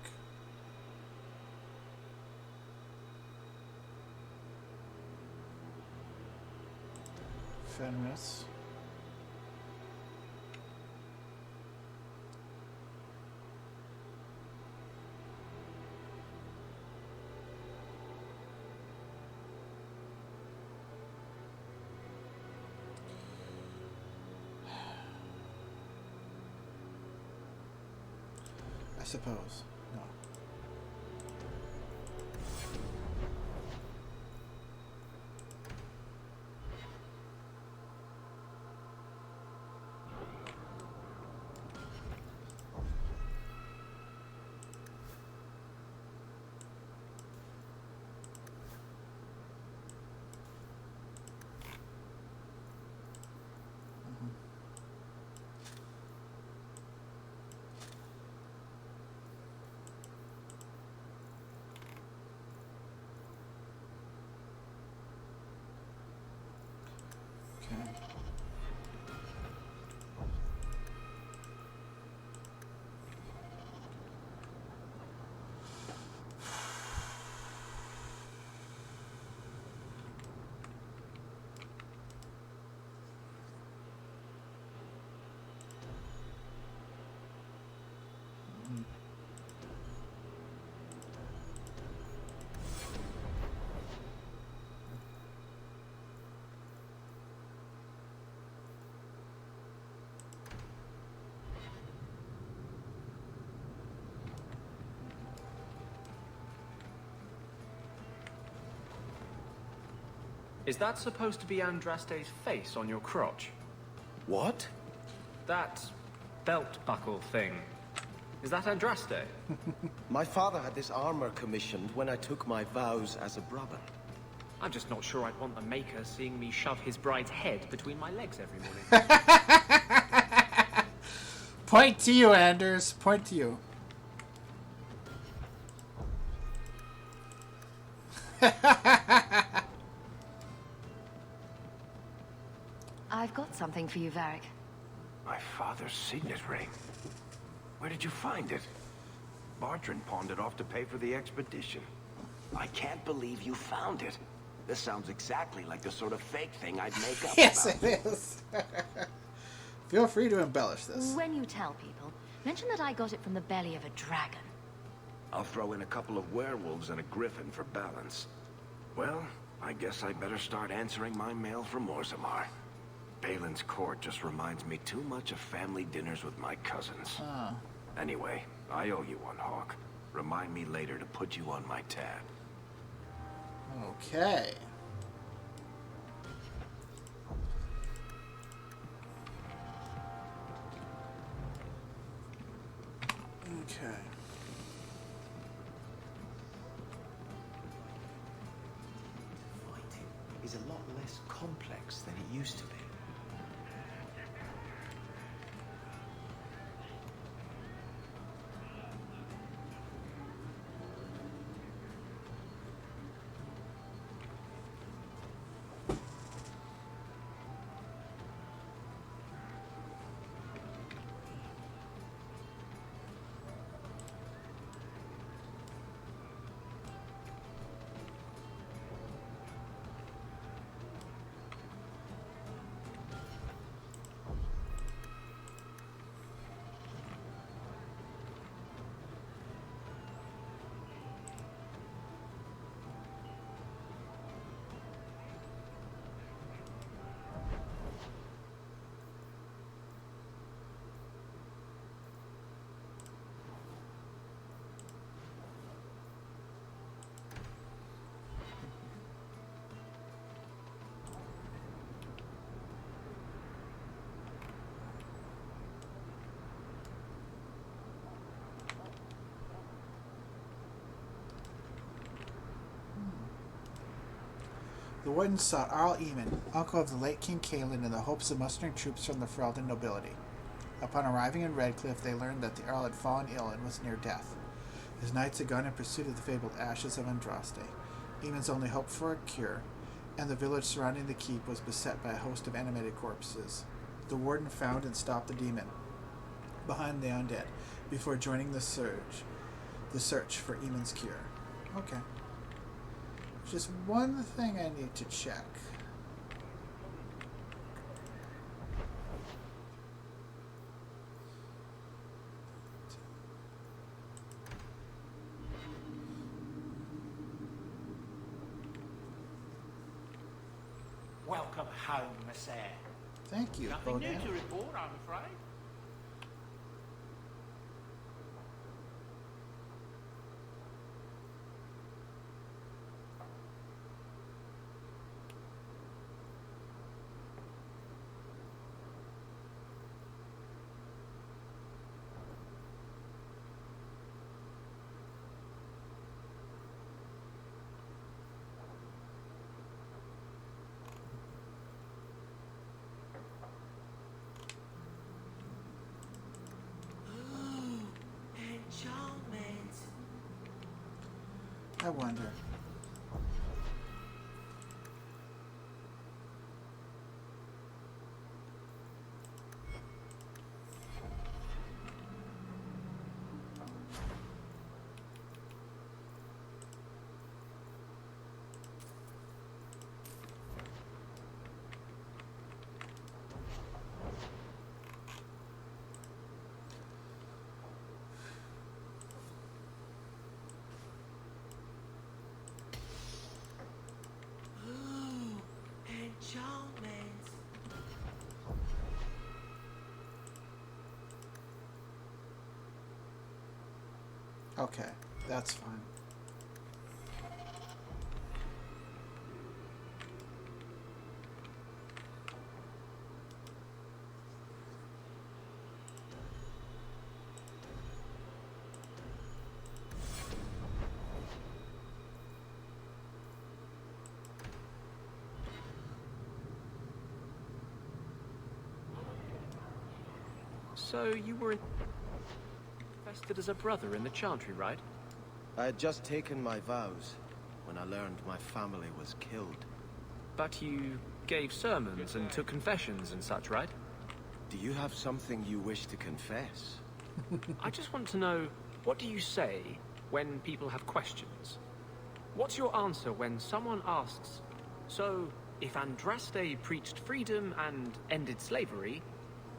A: Fenris. I suppose. No.
F: Is that supposed to be Andraste's face on your crotch?
J: What?
F: That belt buckle thing. Is that Andraste?
J: My father had this armor commissioned when I took my vows as a brother.
F: I'm just not sure I'd want the maker seeing me shove his bride's head between my legs every morning.
A: Point to you, Anders. Point to you.
D: I've got something for you, Varric.
I: My father's signet ring. Where did you find it? Bartrand pawned it off to pay for the expedition. I can't believe you found it. This sounds exactly like the sort of fake thing I'd make up
A: Yes,
I: about.
A: it is. Feel free to embellish this.
D: When you tell people, mention that I got it from the belly of a dragon.
I: I'll throw in a couple of werewolves and a griffin for balance. Well, I guess I better start answering my mail from Orzammar. Balin's court just reminds me too much of family dinners with my cousins.
A: Oh.
I: Anyway, I owe you one, Hawk. Remind me later to put you on my tab.
A: Okay. Okay.
J: Fighting is a lot less complex than it used to be.
A: The Wardens sought Arl Eamon, uncle of the late King Cailan, in the hopes of mustering troops from the Ferelden nobility. Upon arriving in Redcliffe, they learned that the Earl had fallen ill and was near death. His knights had gone in pursuit of the fabled ashes of Andraste, Eamon's only hope for a cure, and the village surrounding the keep was beset by a host of animated corpses. The Warden found and stopped the demon behind the undead before joining the surge. the search for Eamon's cure. Okay. Just one thing I need to check.
P: Welcome home, Miss Eyre.
A: Thank you,
P: Nothing new
A: Bonan.
P: to report, I'm afraid.
A: I wonder. Okay, that's fine.
F: So you were invested as a brother in the Chantry, right?
J: I had just taken my vows when I learned my family was killed.
F: But you gave sermons and took confessions and such, right?
J: Do you have something you wish to confess?
F: I just want to know, what do you say when people have questions? What's your answer when someone asks, so if Andraste preached freedom and ended slavery,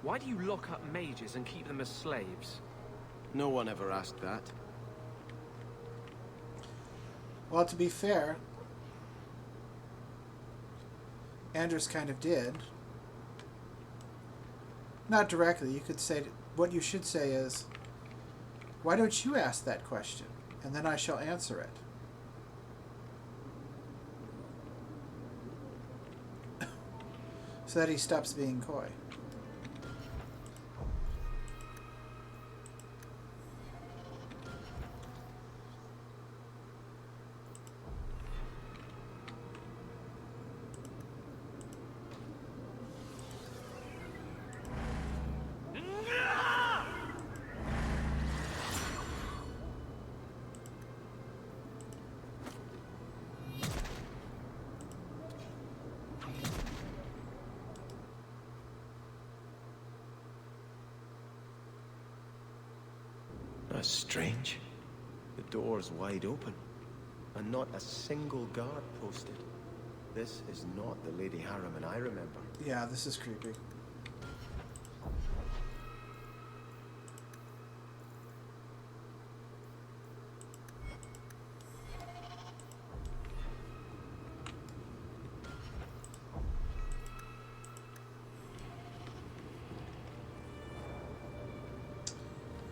F: why do you lock up mages and keep them as slaves?
J: No one ever asked that.
A: Well, to be fair, Andrus kind of did. Not directly. You could say, what you should say is, why don't you ask that question? And then I shall answer it. So that he stops being coy.
J: That's strange. The door's wide open, and not a single guard posted. This is not the Lady Harriman I remember.
A: Yeah, this is creepy.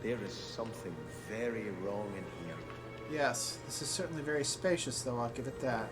J: There is something very wrong in here.
A: Yes, this is certainly very spacious, though, I'll give it that.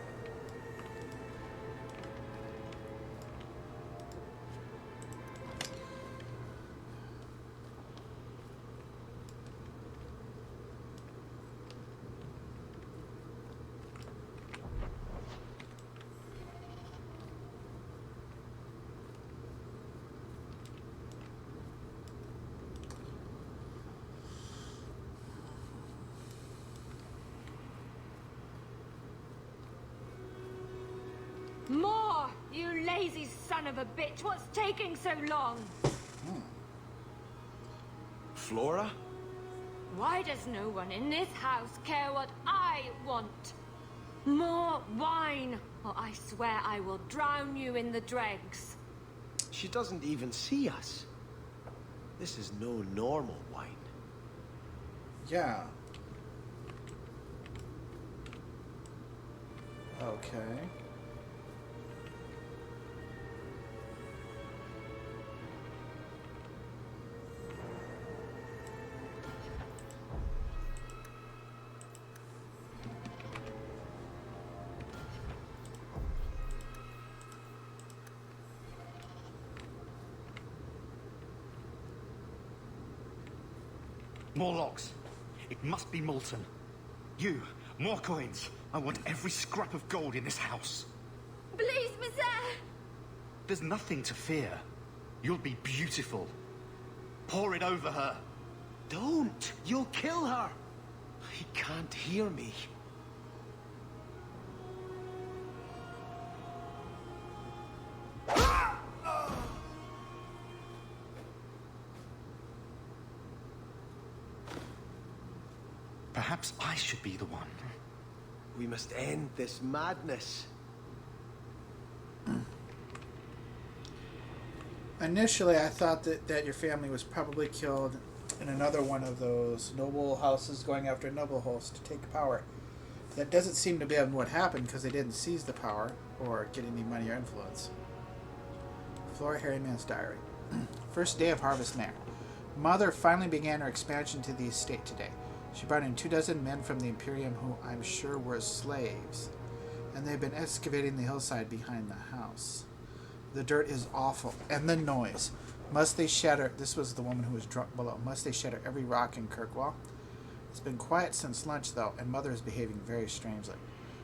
Q: More! You lazy son of a bitch! What's taking so long?
J: Flora?
Q: Why does no one in this house care what I want? More wine, or I swear I will drown you in the dregs.
J: She doesn't even see us. This is no normal wine.
A: Yeah. Okay.
R: More logs. It must be molten. You, more coins. I want every scrap of gold in this house.
Q: Please, Monsieur!
R: There's nothing to fear. You'll be beautiful. Pour it over her.
J: Don't! You'll kill her! He can't hear me.
R: Perhaps I should be the one.
J: We must end this madness.
A: Initially, I thought that your family was probably killed in another one of those noble houses going after a noble host to take power. That doesn't seem to be what happened because they didn't seize the power or get any money or influence. Flora Harryman's diary. First day of Harvest Mare. Mother finally began her expansion to the estate today. She brought in 24 men from the Imperium who I'm sure were slaves, and they've been excavating the hillside behind the house. The dirt is awful, and the noise. Must they shatter... This was the woman who was drunk below. Must they shatter every rock in Kirkwall? It's been quiet since lunch, though, and Mother is behaving very strangely.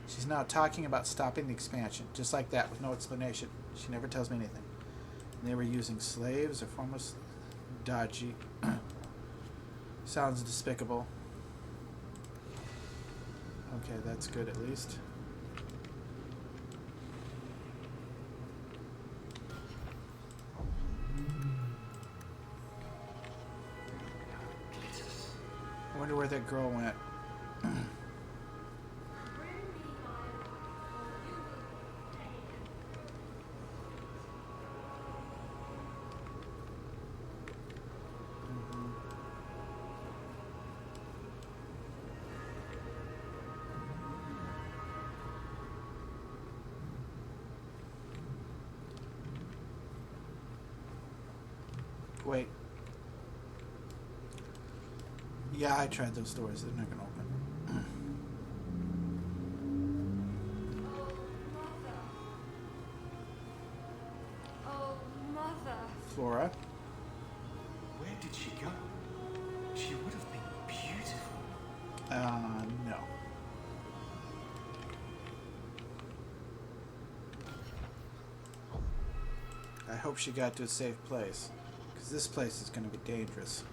A: She's now talking about stopping the expansion, just like that, with no explanation. She never tells me anything. And they were using slaves or formless... Dodgy. Sounds despicable. Okay, that's good at least. I wonder where that girl went. Wait. Yeah, I tried those doors. They're not going to open.
Q: Oh, Mother.
A: Flora?
R: Where did she go? She would have been beautiful.
A: No. I hope she got to a safe place, because this place is going to be dangerous.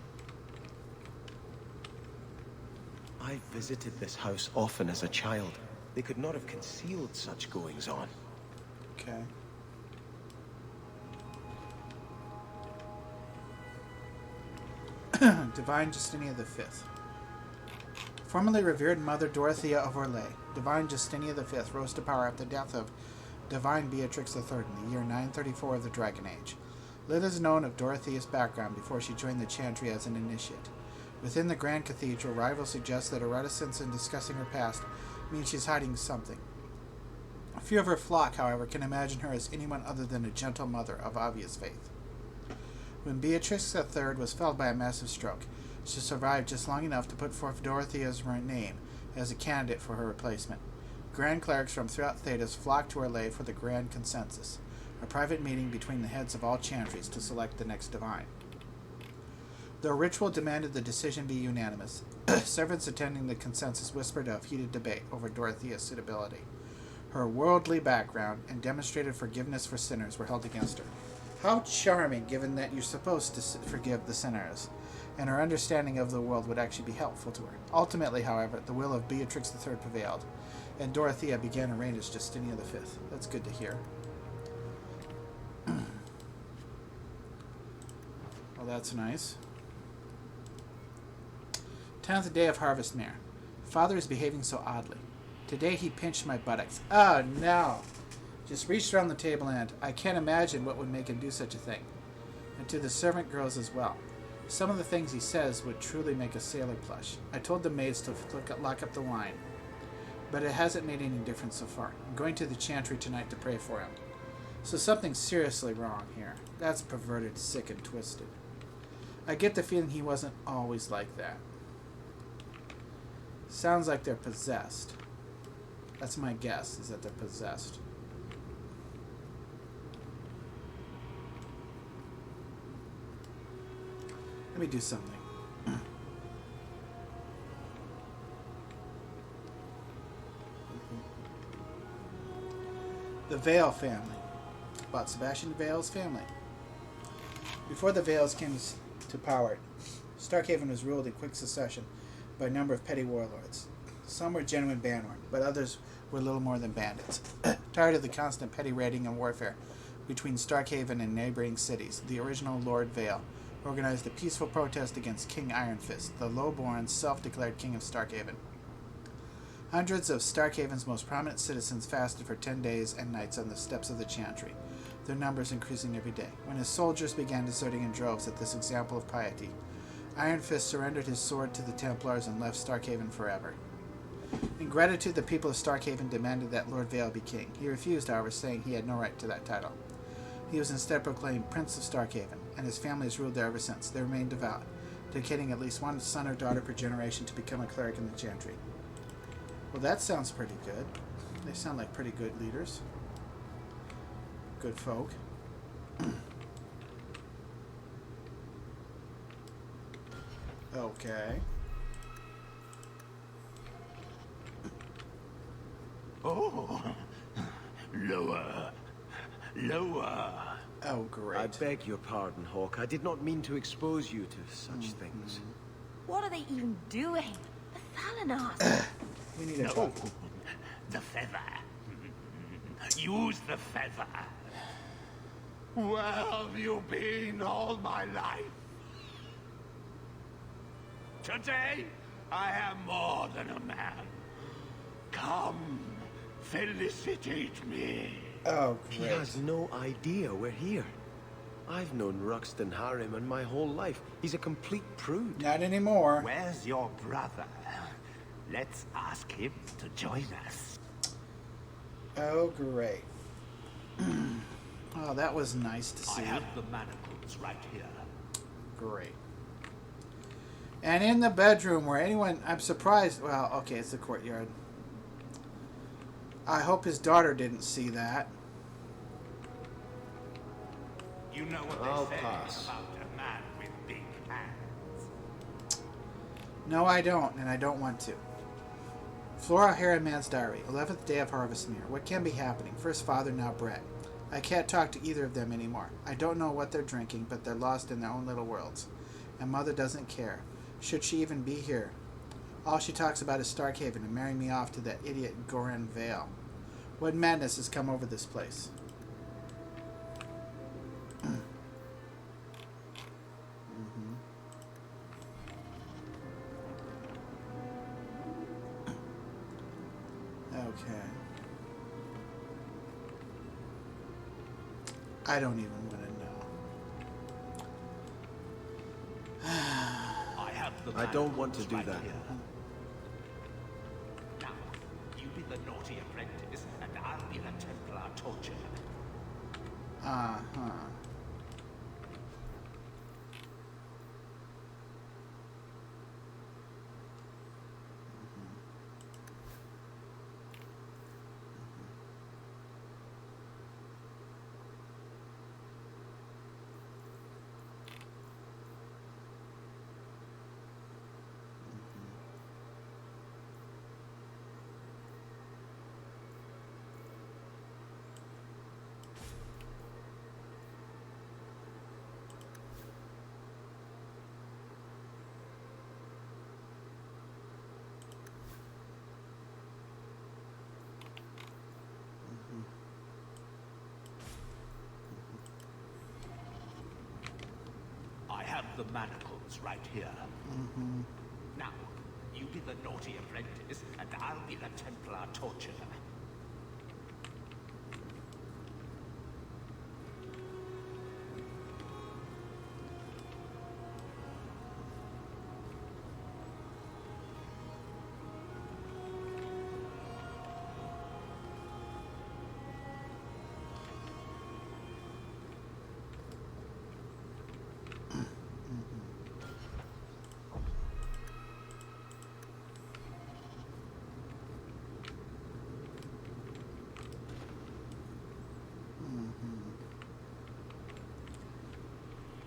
J: I visited this house often as a child. They could not have concealed such goings-on.
A: Okay. Divine Justinia V. Formerly revered Mother Dorothea of Orlais, Divine Justinia V rose to power after the death of Divine Beatrix III in the year 934 of the Dragon Age. Little is known of Dorothea's background before she joined the Chantry as an initiate. Within the Grand Cathedral, rivals suggest that her reticence in discussing her past means she's hiding something. A few of her flock, however, can imagine her as anyone other than a gentle mother of obvious faith. When Beatrix III was felled by a massive stroke, she survived just long enough to put forth Dorothea's name as a candidate for her replacement. Grand clerics from throughout Thedas flocked to Orlais for the Grand Consensus, a private meeting between the heads of all chantries to select the next divine. Though ritual demanded the decision be unanimous, servants attending the consensus whispered of heated debate over Dorothea's suitability. Her worldly background and demonstrated forgiveness for sinners were held against her. How charming, given that you're supposed to forgive the sinners, and her understanding of the world would actually be helpful to her. Ultimately, however, the will of Beatrix III prevailed, and Dorothea began to reign as Justinia V. That's good to hear. Well, that's nice. 10th day of Harvest Mare. Father is behaving so oddly. Today he pinched my buttocks. Oh, no. Just reached around the table and I can't imagine what would make him do such a thing. And to the servant girls as well. Some of the things he says would truly make a sailor blush. I told the maids to lock up the wine. But it hasn't made any difference so far. I'm going to the chantry tonight to pray for him. So something's seriously wrong here. That's perverted, sick, and twisted. I get the feeling he wasn't always like that. Sounds like they're possessed. That's my guess, is that they're possessed. Let me do something. The Vale family. About Sebastien Vale's family. Before the Vales came to power, Starkhaven was ruled in quick succession by a number of petty warlords. Some were genuine bandworn, but others were little more than bandits. Tired of the constant petty raiding and warfare between Starkhaven and neighboring cities, the original Lord Vale organized a peaceful protest against King Ironfist, the low-born, self-declared king of Starkhaven. Hundreds of Starkhaven's most prominent citizens fasted for 10 days and nights on the steps of the chantry, their numbers increasing every day. When his soldiers began deserting in droves at this example of piety, Ironfist surrendered his sword to the Templars and left Starkhaven forever. In gratitude, the people of Starkhaven demanded that Lord Vale be king. He refused, however, saying he had no right to that title. He was instead proclaimed Prince of Starkhaven, and his family has ruled there ever since. They remained devout, dedicating at least one son or daughter per generation to become a cleric in the chantry. Well, that sounds pretty good. They sound like pretty good leaders. Good folk. Okay.
L: Oh, lower, lower.
A: Oh, great.
J: I beg your pardon, Hawk. I did not mean to expose you to such things.
D: What are they even doing? The Thalanars.
A: We need a
L: No, the feather. Use the feather. Where have you been all my life? Today, I am more than a man. Come, felicitate me.
A: Oh,
J: He
A: great.
J: has no idea we're here. I've known Ruxton Harriman my whole life. He's a complete prude.
A: Not anymore.
L: Where's your brother? Let's ask him to join us.
A: Oh, great. Oh, that was nice to see.
L: I have the manacles right here.
A: Great. And in the bedroom where anyone... I'm surprised... Well, okay, it's the courtyard. I hope his daughter didn't see that.
L: You know what
J: I'll
L: they say
J: pass.
L: about a man with big hands.
A: No, I don't, and I don't want to. Flora Harriman's diary. 11th day of Harvest Mare. What can be happening? First father, now Brett. I can't talk to either of them anymore. I don't know what they're drinking, but they're lost in their own little worlds. And Mother doesn't care. Should she even be here? All she talks about is Starkhaven and marrying me off to that idiot Goran Vale. What madness has come over this place? Okay. I don't even want to know.
L: I have the
J: I don't want to
L: manacles
J: do
L: right
J: that.
L: here. Now, you be the naughty apprentice, and I'll be the Templar torturer.
A: Uh-huh.
L: I have the manacles right here. Now, you be the naughty apprentice, and I'll be the Templar torturer.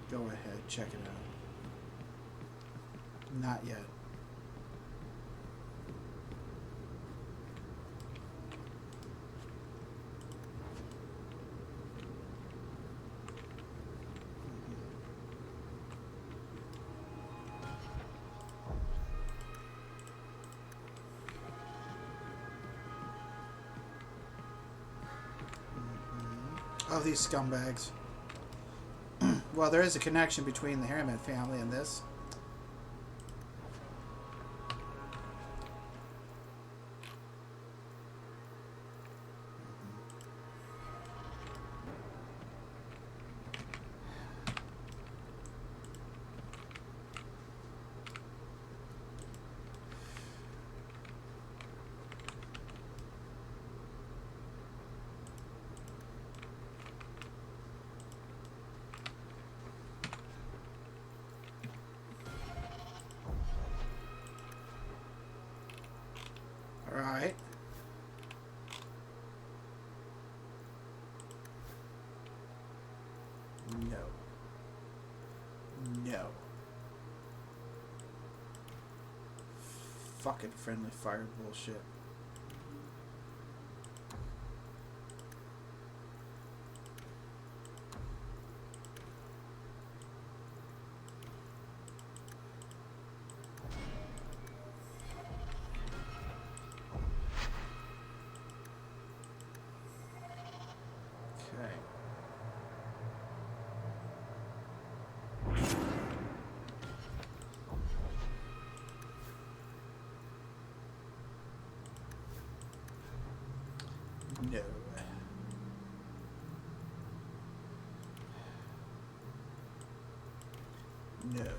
A: Go ahead, check it out. Not yet. Oh, these scumbags. Well, there is a connection between the Harriman family and this. Right. No. No. Fucking friendly fire bullshit. No. No.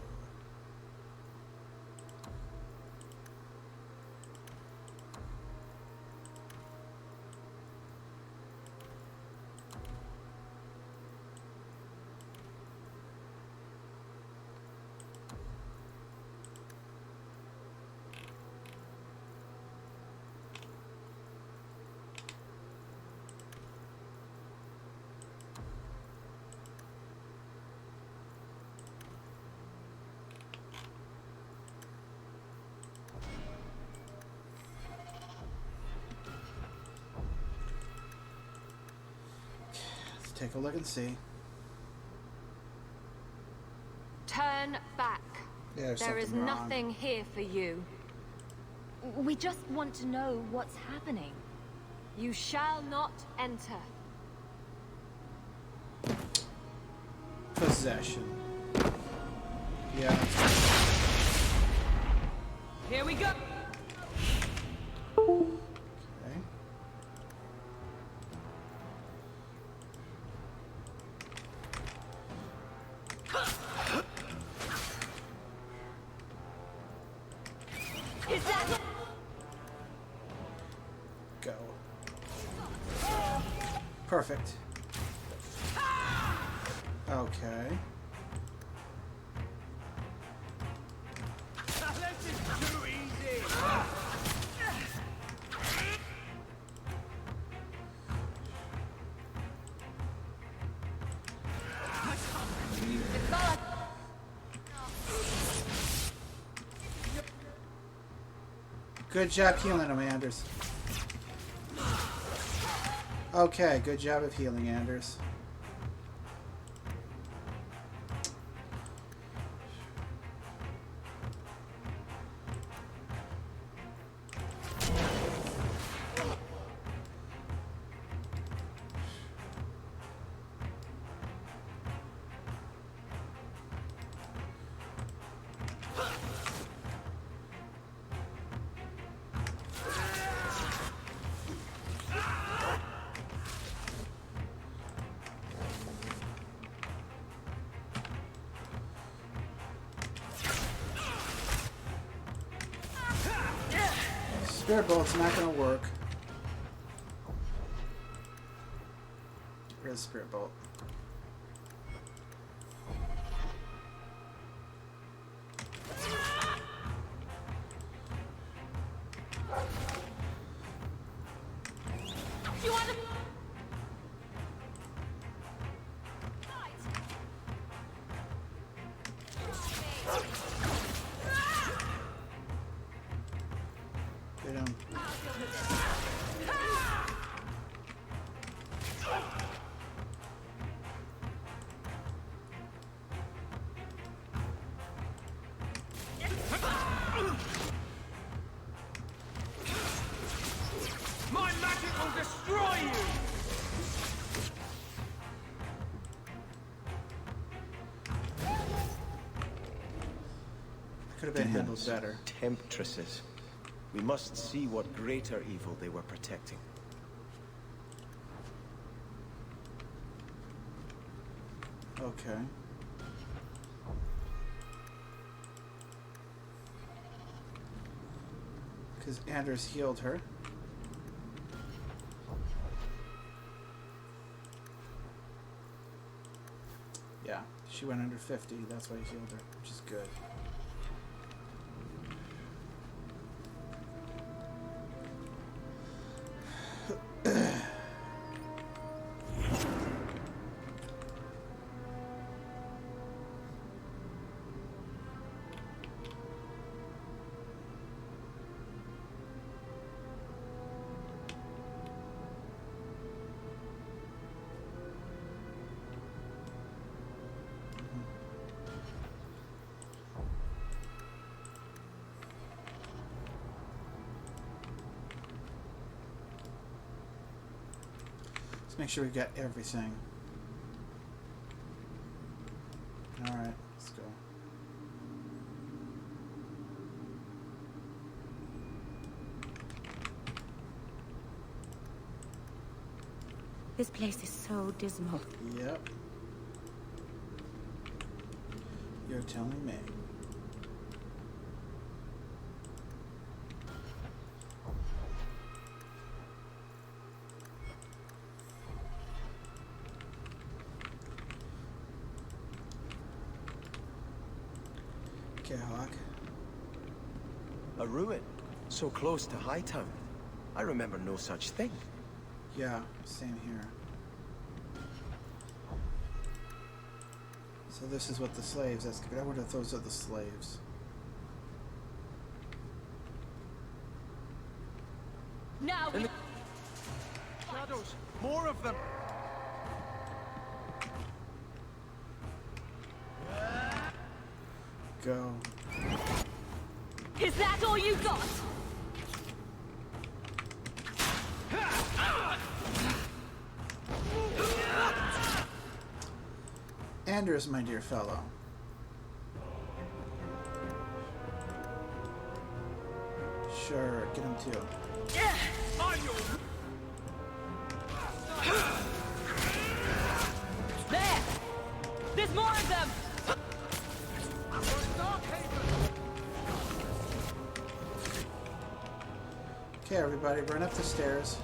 A: Take a look and see.
Q: Turn back.
A: Yeah,
Q: there is
A: something wrong.
Q: nothing here for you.
D: We just want to know what's happening.
Q: You shall not enter.
A: Possession. Yeah.
Q: Here we go.
A: Okay.
Q: Is that
A: Go. Perfect. Okay.
P: This is too easy!
A: Good job healing him, Anders. Okay, good job of healing, Anders. Spirit Bolt's not going to work. Where's Spirit Bolt?
Q: You want to...
A: Get him.
P: My magic will destroy you!
A: Could have been handled
J: Demons,
A: better.
J: Temptresses. We must see what greater evil they were protecting.
A: Okay. Because Anders healed her. Yeah, she went under 50. That's why he healed her, which is good. Make sure we got everything. Alright, let's go.
B: This place is so dismal.
A: Yep. You're telling me. Okay, Hawk.
J: A ruin, so close to Hightown. I remember no such thing.
A: Yeah, same here. So this is what the slaves, I wonder if those are the slaves.
Q: Now we...
P: Shadows! More of them!
A: Go.
Q: Is that all you got?
A: Anders, my dear fellow. Sure, get him too.
Q: There! There's more of them!
A: Okay, everybody, run up the stairs.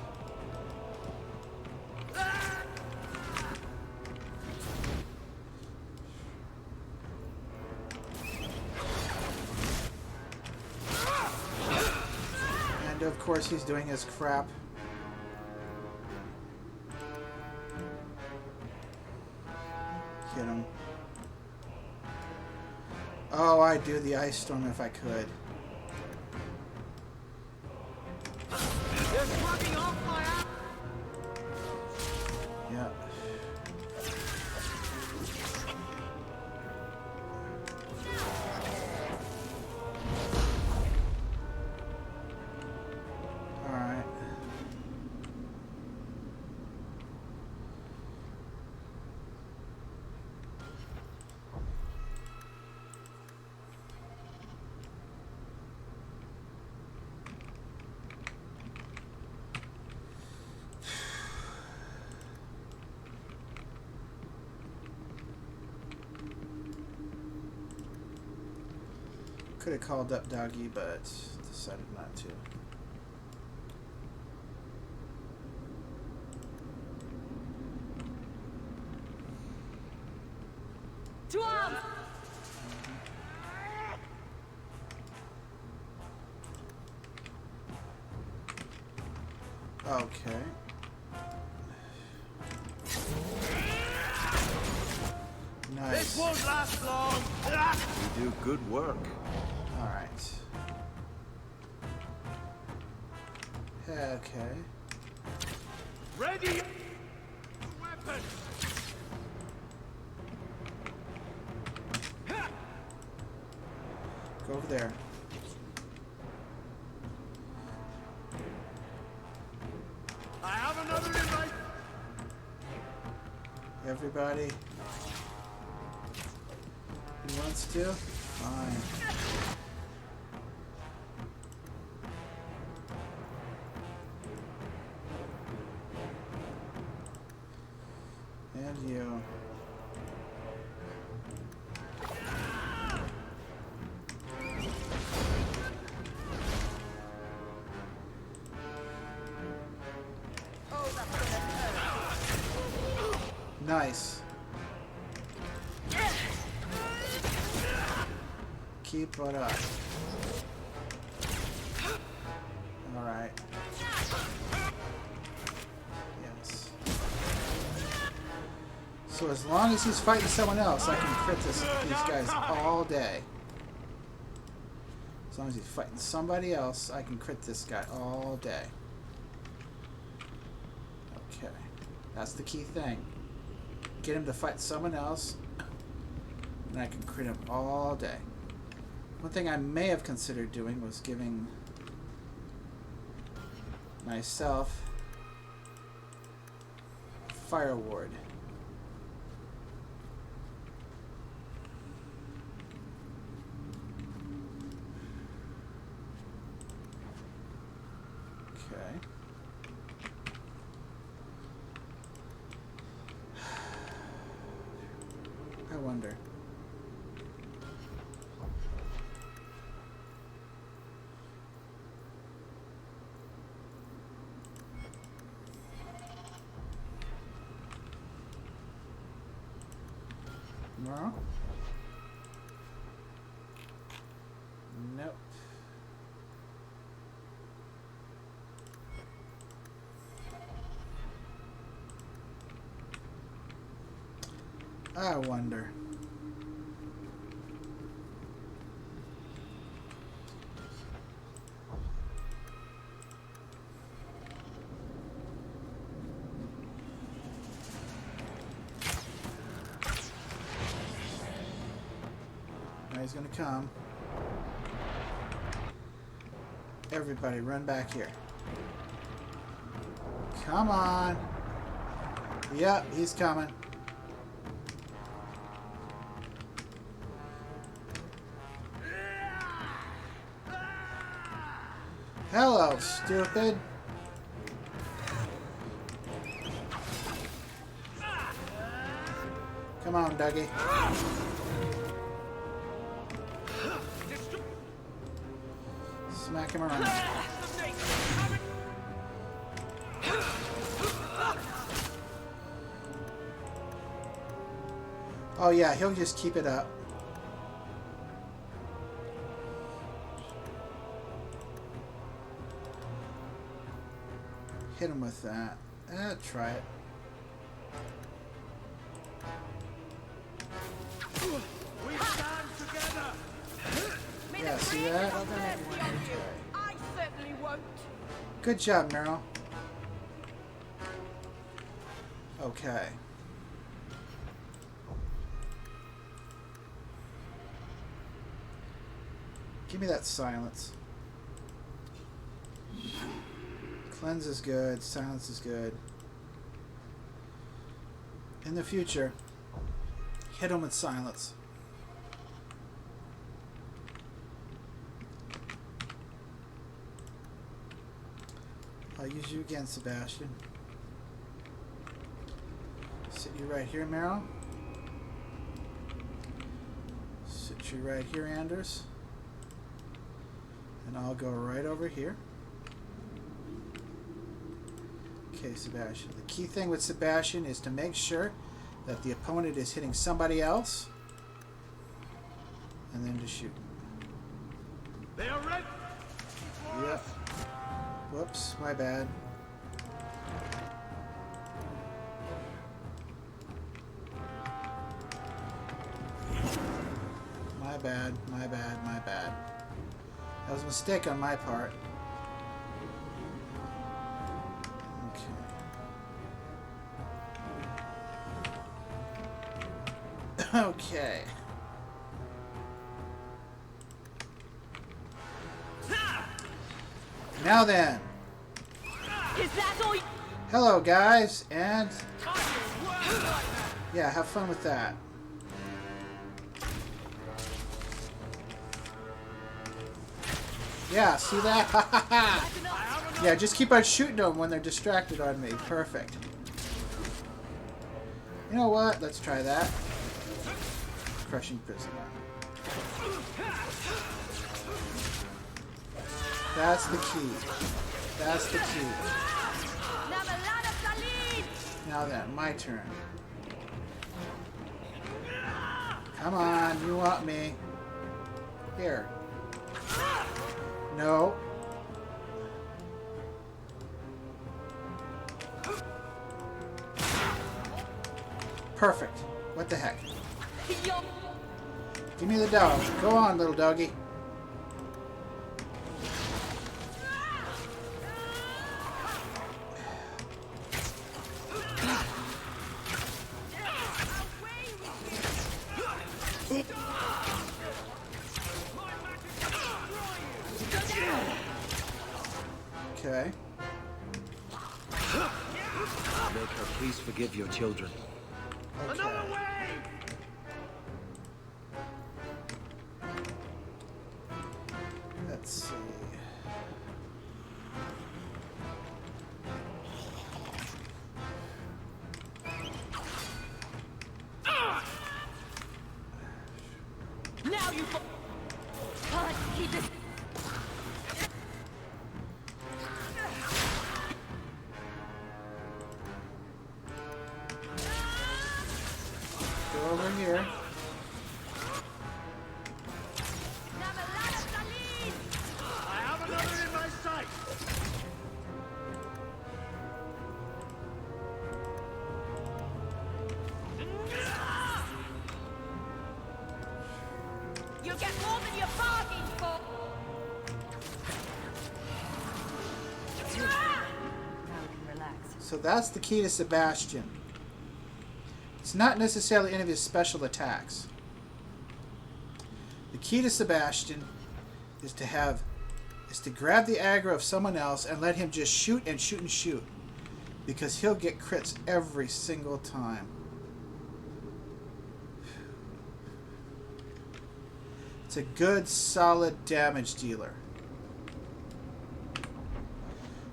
A: And of course, he's doing his crap. Hit him. Oh, I'd do the ice storm if I could. Yeah. All right. Could have called up Doggy, but decided not to. Okay. Nice.
L: This won't last long.
N: You do good work.
A: All right. Okay.
L: Ready. Weapon.
A: Go over there.
L: I have another invite.
A: Everybody. Who wants to? Fine. And you. Nice. Keep it up. Alright. Yes. So as long as he's fighting someone else, I can crit these guys all day. As long as he's fighting somebody else, I can crit this guy all day. Okay. That's the key thing. Get him to fight someone else, and I can crit him all day. One thing I may have considered doing was giving myself Fire Ward. Okay. I wonder. No? Nope. I wonder. Now he's gonna come. Everybody run back here. Come on. Yep, he's coming. Hello, stupid. Come on, Dougie. Smack him around. Oh yeah, he'll just keep it up. Hit him with that. Try it.
L: We stand together.
A: Yeah, see that?
L: I certainly won't.
A: Good job, Meryl. Okay. Give me that silence. Cleanse is good. Silence is good. In the future, hit him with silence. I'll use you again, Sebastien. Sit you right here, Meryl. Sit you right here, Anders. And I'll go right over here. Okay, Sebastien. The key thing with Sebastien is to make sure that the opponent is hitting somebody else, and then to shoot.
L: They are ready.
A: Yep. Whoops, my bad. bad, my bad, my bad. That was a mistake on my part. Okay. Okay. Now then.
Q: Is that all?
A: Hello, guys, and yeah, have fun with that. Yeah, see that? Yeah, just keep on shooting them when they're distracted on me. Perfect. You know what? Let's try that. Crushing prisoner. That's the key. That's the key. Now then, my turn. Come on, you want me. Here. No. Perfect. What the heck? Give me the dog. Go on, little doggy. Okay.
N: Make her please forgive your children.
A: Okay.
P: Another way!
A: Let's see.
Q: Now you. Keep it.
A: Go over here.
P: I have another in my sight!
Q: You get more than you bargained for.
A: So that's the key to Sebastien. It's not necessarily any of his special attacks. The key to Sebastien is to grab the aggro of someone else and let him just shoot and shoot and shoot. Because he'll get crits every single time. It's a good, solid damage dealer.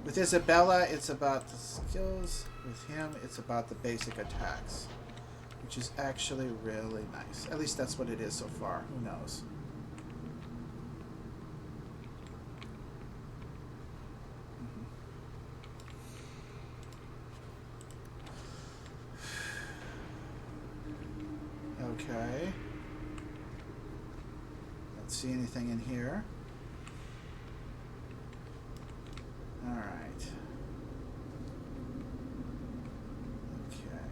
A: With Isabella, it's about the skills. With him, it's about the basic attacks. Which is actually really nice. At least that's what it is so far. Who knows? Okay. Don't see anything in here. All right. Okay.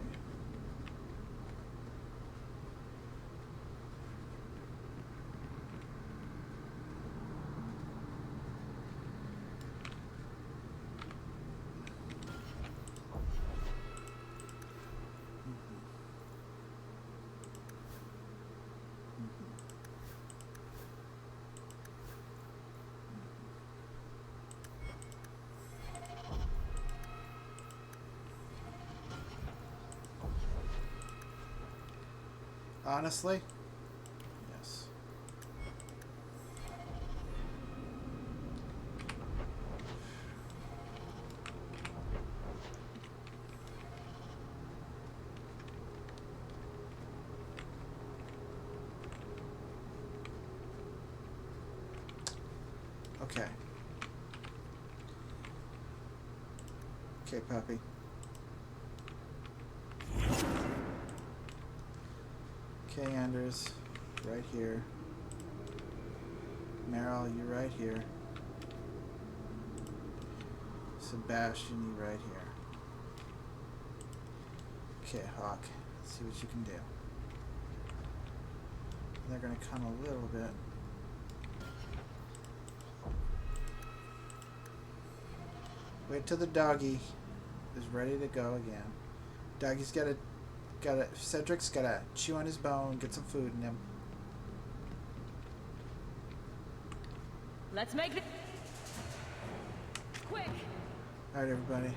A: Honestly? Yes. Okay. Okay, puppy. Okay, Anders, right here. Meryl, you right here. Sebastien, you right here. Okay, Hawk, let's see what you can do. They're going to come a little bit. Wait till the doggy is ready to go again. Doggy's Cedric's gotta chew on his bone, get some food in him.
D: Let's make it quick.
A: All right, everybody.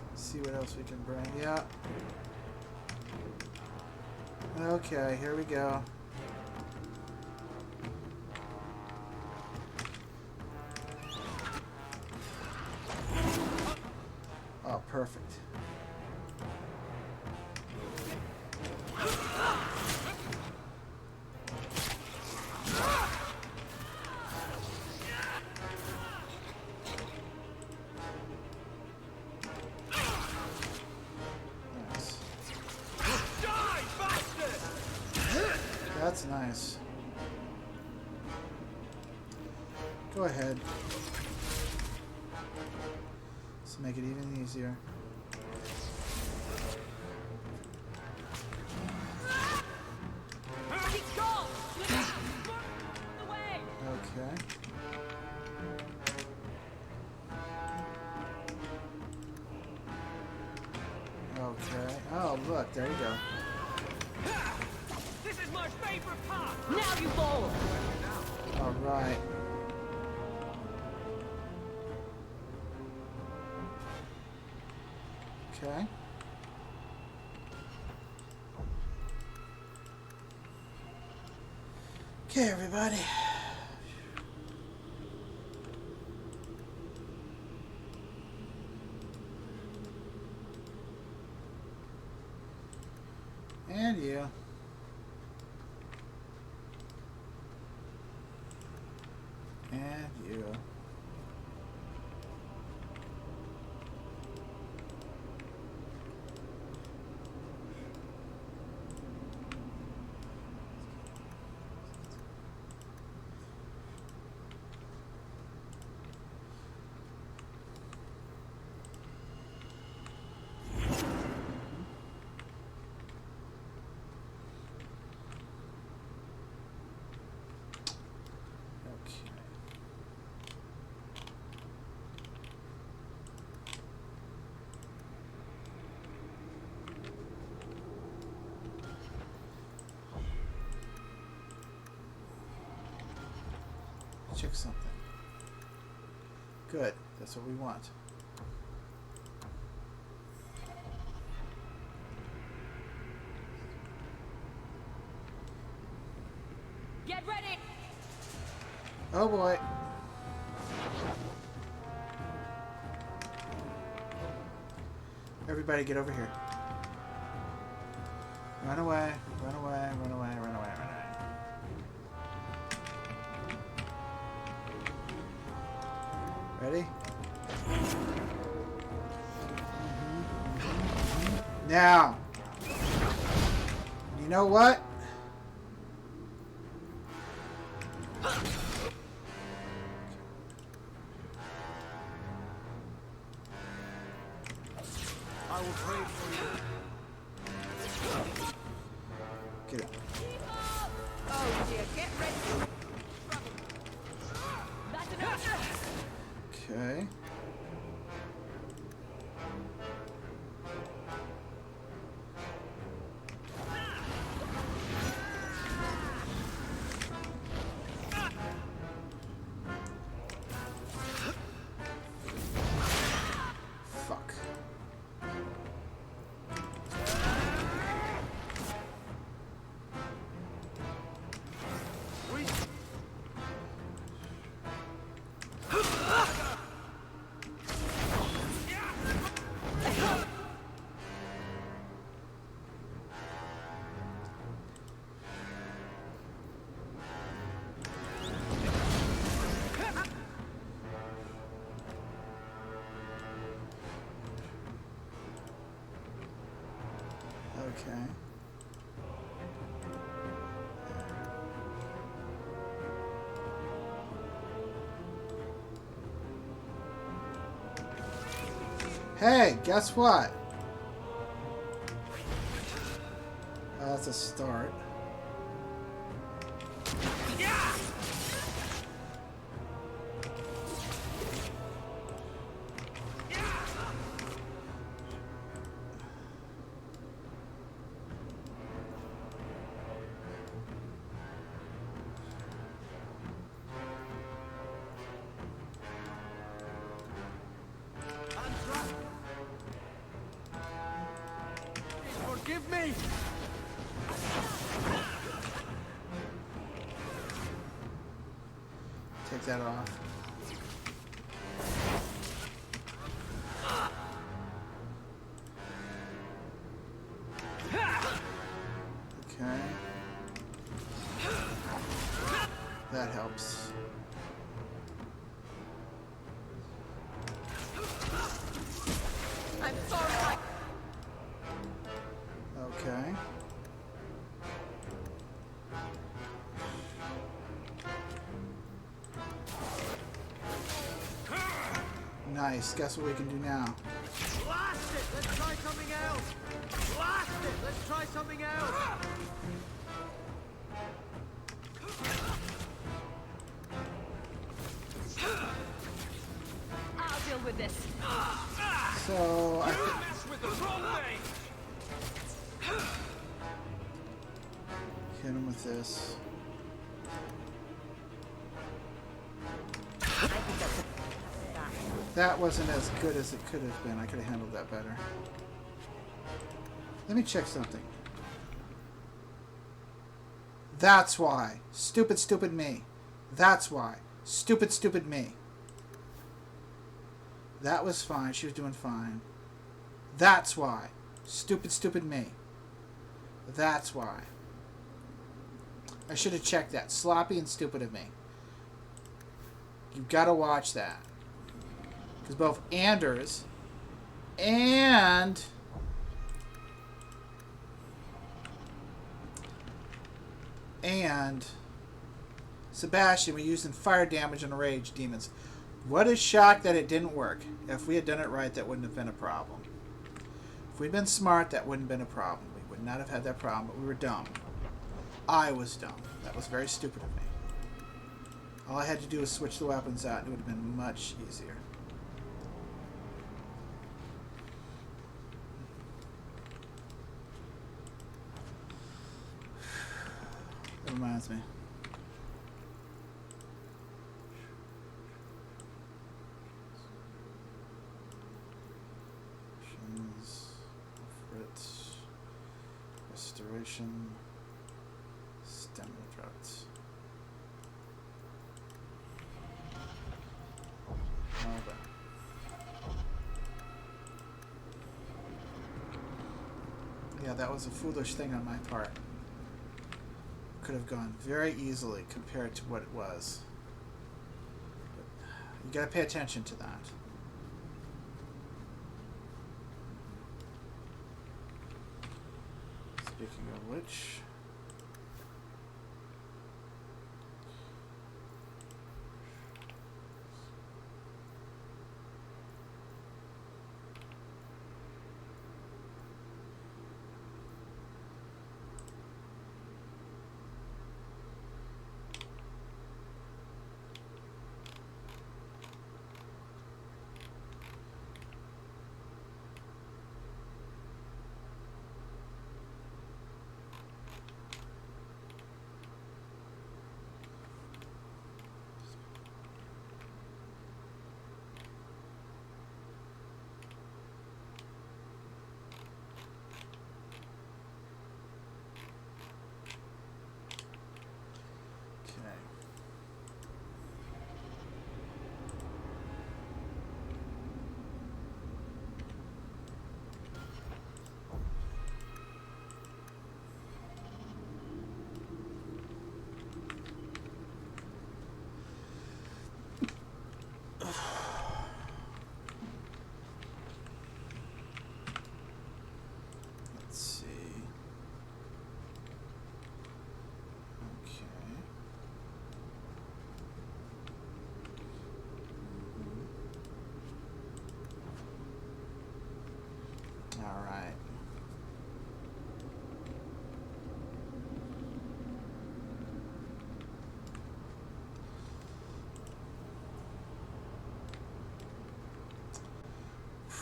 A: Let's see what else we can bring. Yeah. Okay, here we go. Oh, perfect. That's nice. Go ahead. Let's make it even easier. Okay. Okay. Oh, look, there you go.
P: This is my favorite part.
D: Now you fall.
A: All right. Okay. Okay, everybody. And you. And you. Check something. Good. That's what we want.
D: Get ready.
A: Oh boy. Everybody get over here. Run away, run away, run away, run away, run away. Ready? Now, you know what?
P: I will pray for you.
A: Get it.
D: Oh dear, get ready. That's enough.
A: Okay. Fuck. Okay. Hey, guess what? That's a start.
N: Forgive me!
A: Take that off. Okay. That helps.
K: I'm sorry.
A: Okay. Nice. Guess what we can do now?
N: Blast it! Let's try something else! Blast it! Let's try something else!
K: I'll deal with this.
A: So I
N: Mess with the wrong thing!
A: hit him with this. That wasn't as good as it could have been. I could have handled that better. Let me check something. That's why. Stupid, stupid me. That's why. Stupid, stupid me. That was fine. She was doing fine. That's why. Stupid, stupid me. That's why. I should have checked that. Sloppy and stupid of me. You've got to watch that. Because both Anders and Sebastien were using fire damage on rage demons. What a shock that it didn't work. If we had done it right, that wouldn't have been a problem. If we'd been smart, that wouldn't have been a problem. We would not have had that problem, but we were dumb. I was dumb. That was very stupid of me. All I had to do was switch the weapons out, and it would have been much easier. That reminds me. Fritz, restoration, stamina droughts. Okay. Yeah, that was a foolish thing on my part. Could have gone very easily compared to what it was. But you gotta pay attention to that. Speaking of which,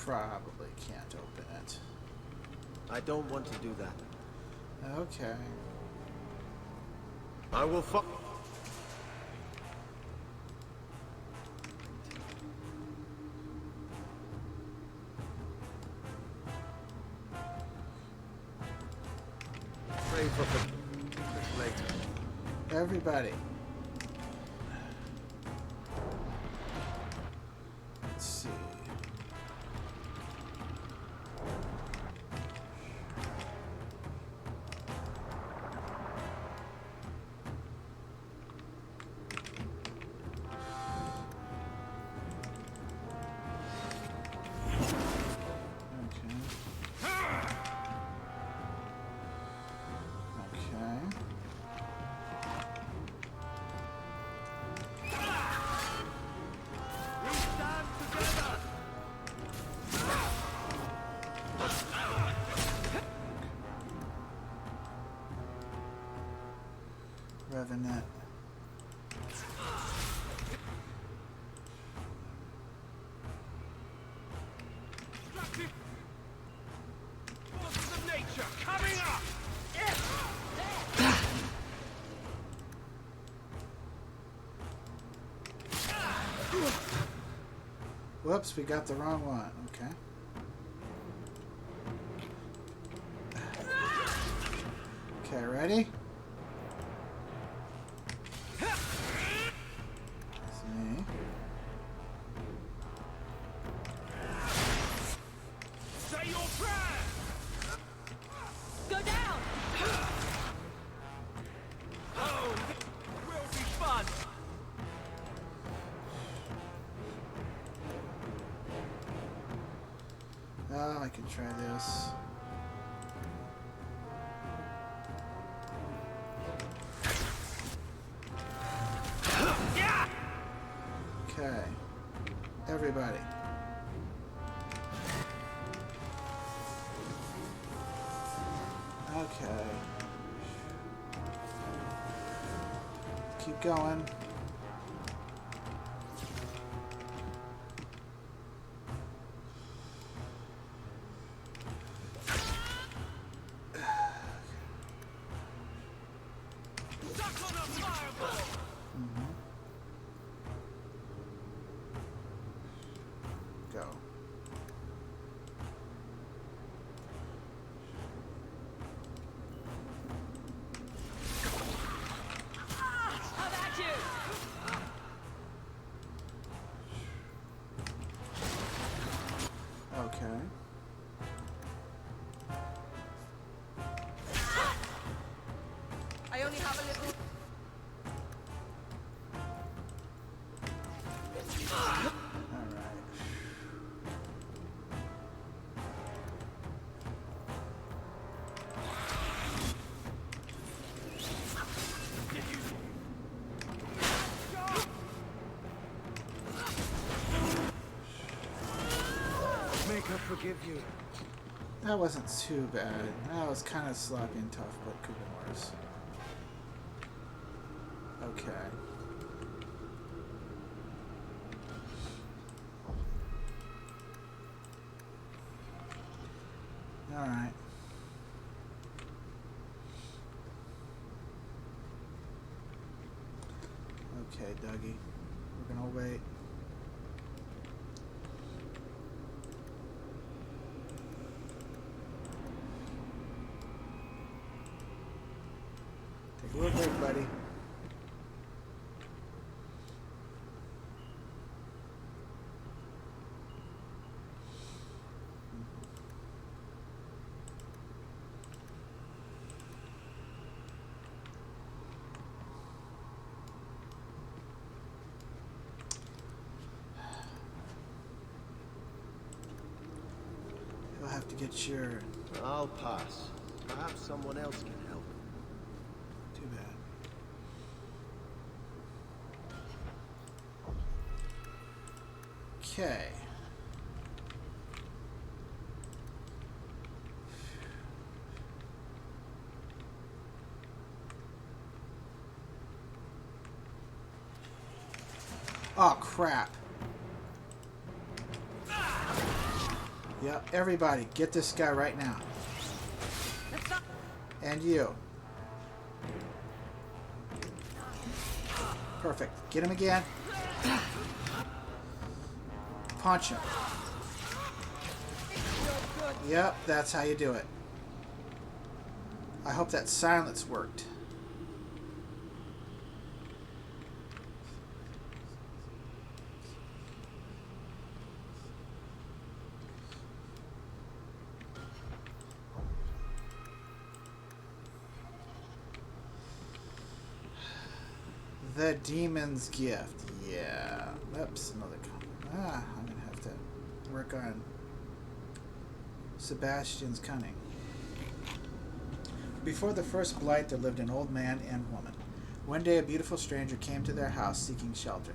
A: probably can't open it.
J: I don't want to do that.
A: Okay.
J: I will pray for later.
A: Everybody. Let's see. Revenant.
P: Forces of nature coming up!
A: Whoops, we got the wrong one. Okay. Okay, ready? See.
P: Say your prayer!
Q: Go down!
P: Oh, this will be fun!
A: Oh, I can try this. Okay. Everybody. Okay. Keep going. Go.
Q: How about you?
A: Okay.
Q: I only have a little.
J: Make her forgive you.
A: That wasn't too bad. That was kind of sloppy and tough, but could have been worse. Okay. Alright. Okay, Dougie. We're gonna wait. Take a little break, buddy. You'll have to get your...
J: I'll pass. Perhaps someone else can help.
A: Too bad. Okay. Oh, crap. Yep, everybody, get this guy right now. And you. Perfect. Get him again. Punch him. Yep, that's how you do it. I hope that silence worked. The Demon's Gift. Yeah. Oops, another comment. I'm going to have to work on Sebastian's cunning. Before the first blight, there lived an old man and woman. One day, a beautiful stranger came to their house seeking shelter.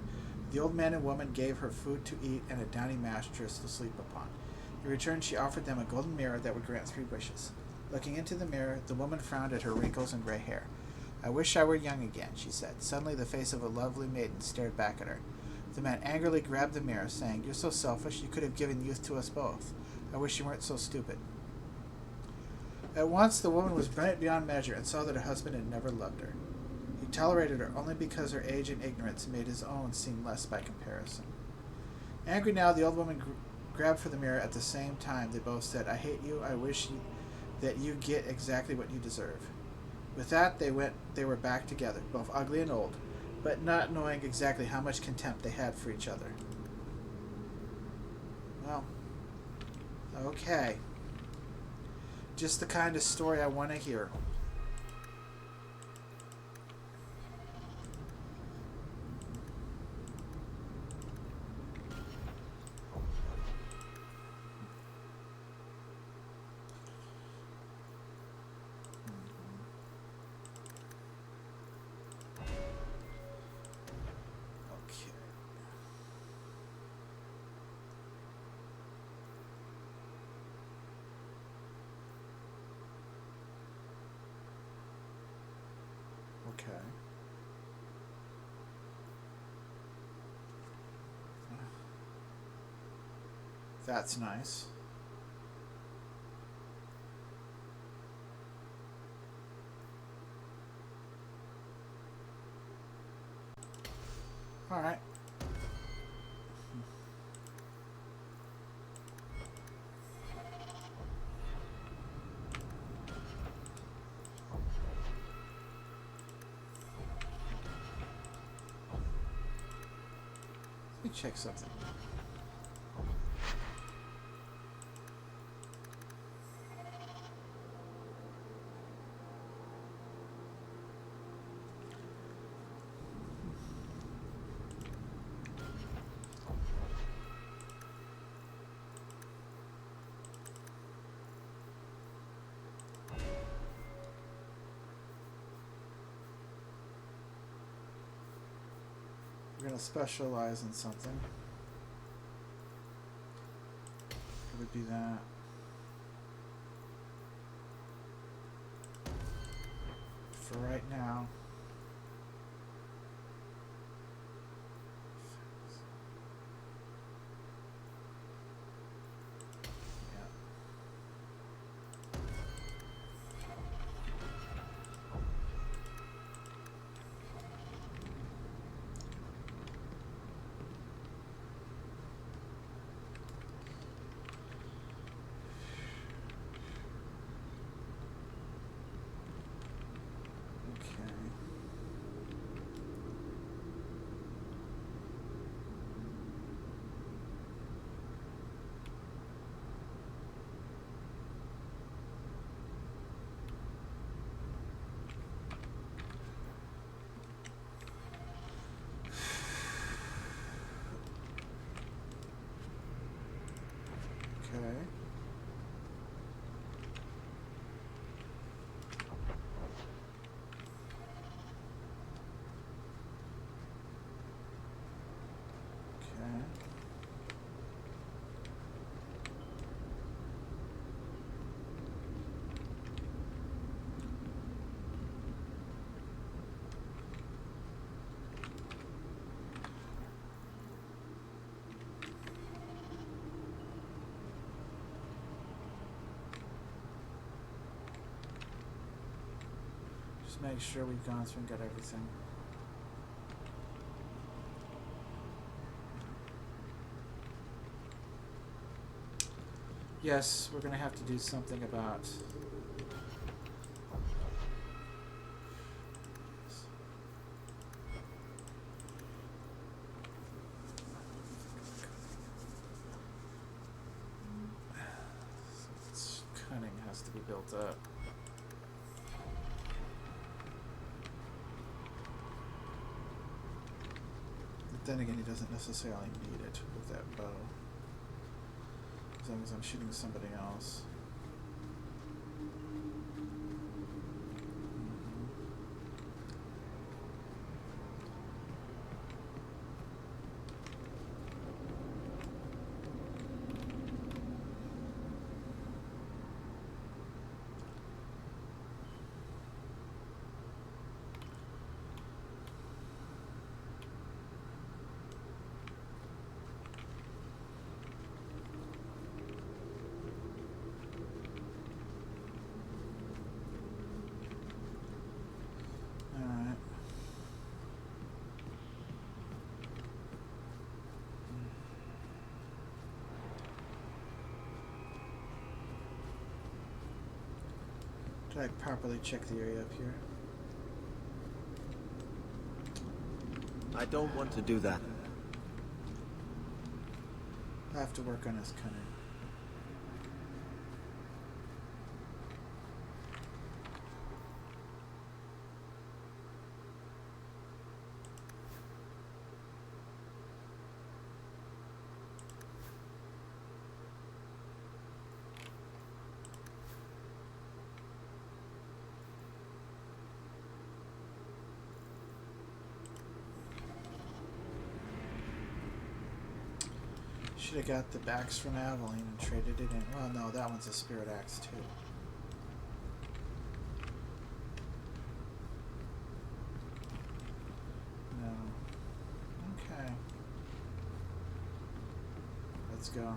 A: The old man and woman gave her food to eat and a downy mattress to sleep upon. In return, she offered them a golden mirror that would grant 3 wishes. Looking into the mirror, the woman frowned at her wrinkles and gray hair. "I wish I were young again," she said. Suddenly, the face of a lovely maiden stared back at her. The man angrily grabbed the mirror, saying, "You're so selfish. You could have given youth to us both. I wish you weren't so stupid." At once, the woman was brilliant beyond measure and saw that her husband had never loved her. He tolerated her only because her age and ignorance made his own seem less by comparison. Angry now, the old woman grabbed for the mirror. At the same time, they both said, "I hate you. I wish that you get exactly what you deserve." With that, they were back together, both ugly and old, but not knowing exactly how much contempt they had for each other. Well, okay. Just the kind of story I want to hear. Okay. That's nice. All right. Let me check something. We're going to specialize in something. It would be that. For right now. Okay. Just make sure we've gone through and got everything. Yes, we're gonna have to do something about cunning has to be built up. But then again, he doesn't necessarily need it with that bow. As long as I'm shooting somebody else. Did I properly check the area up here?
J: I don't want to do that.
A: I have to work on his cunning. Should have got the axe from Aveline and traded it in. Well, no, that one's a spirit axe too. No. Okay. Let's go.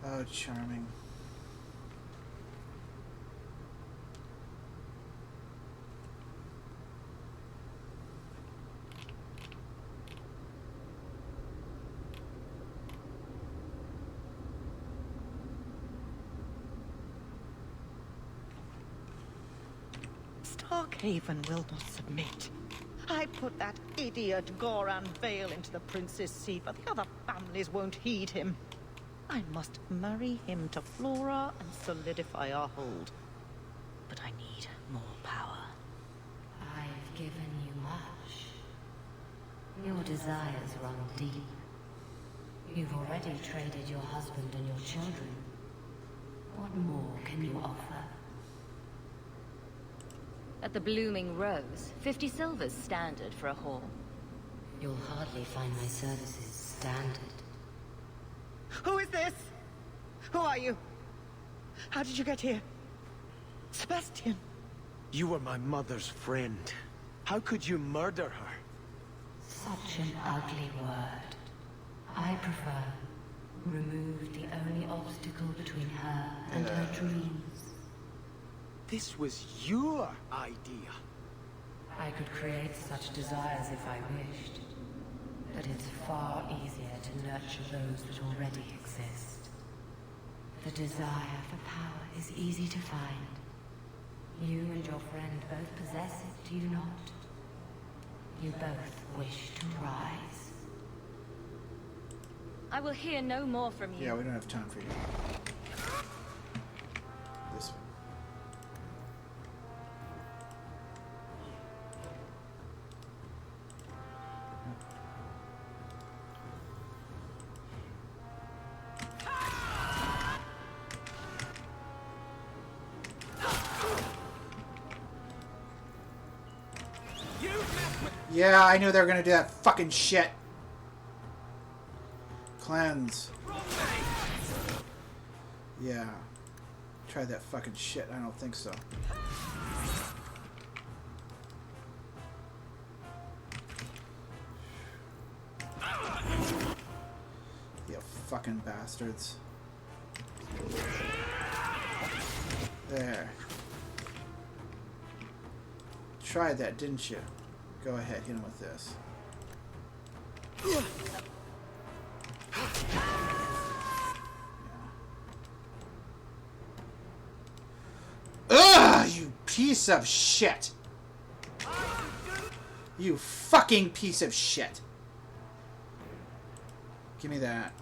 A: Oh, charming.
T: Starkhaven will not submit. I put that idiot Goran Vale into the prince's seat, but the other families won't heed him. I must marry him to Flora and solidify our hold. But I need more power.
D: I've given you much. Your desires run deep. You've already traded your husband and your children. What more can you offer?
U: At the Blooming Rose, 50 silver's standard for a hall.
D: You'll hardly find my services standard.
T: Who is this? Who are you? How did you get here? Sebastien.
J: You were my mother's friend. How could you murder her?
D: Such an ugly word. I prefer remove the only obstacle between her and her dreams.
J: This was your idea.
D: I could create such desires if I wished. But it's far easier to nurture those that already exist. The desire for power is easy to find. You and your friend both possess it, do you not? You both wish to rise.
U: I will hear no more from you.
A: Yeah, we don't have time for you. This one. Yeah, I knew they were gonna do that fucking shit. Cleanse. Yeah. Try that fucking shit. I don't think so. You fucking bastards. There. Tried that, didn't you? Go ahead, hit him with this. Ugh, you piece of shit! You fucking piece of shit! Give me that.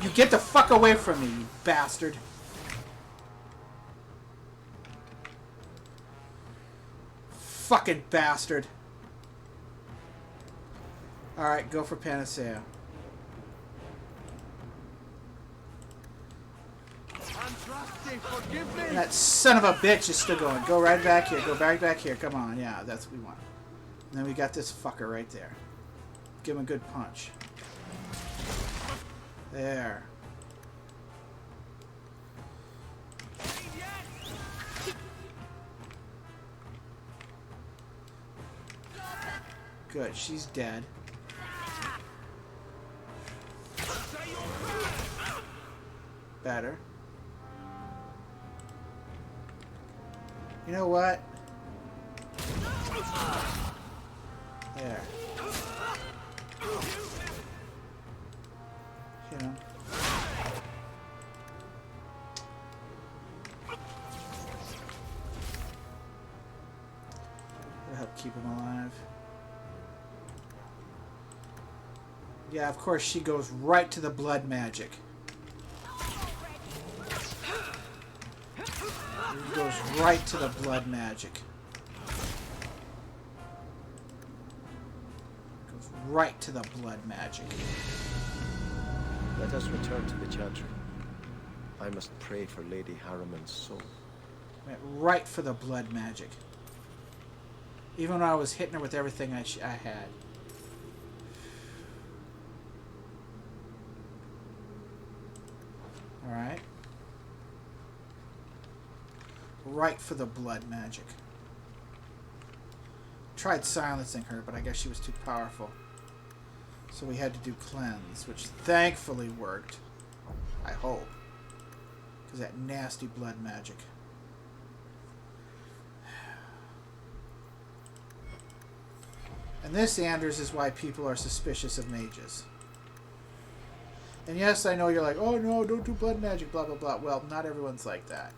A: You get the fuck away from me, you bastard! Fucking bastard! Alright, go for Panacea. And that son of a bitch is still going. Go right back here. Go back here. Come on. Yeah, that's what we want. And then we got this fucker right there. Give him a good punch. There. Good. She's dead. Better. You know what? There. You know. That'll help keep him alive. Yeah, of course she goes right to the blood magic. Goes right to the blood magic. Goes right to the blood magic.
J: Let us return to the Chantry. I must pray for Lady Harriman's soul.
A: Went right for the blood magic. Even when I was hitting her with everything I had. Alright. Right for the blood magic. Tried silencing her, but I guess she was too powerful. So we had to do cleanse, which thankfully worked. I hope. Because that nasty blood magic. And this, Anders, is why people are suspicious of mages. And yes, I know you're like, oh no, don't do blood magic, blah blah blah. Well, not everyone's like that.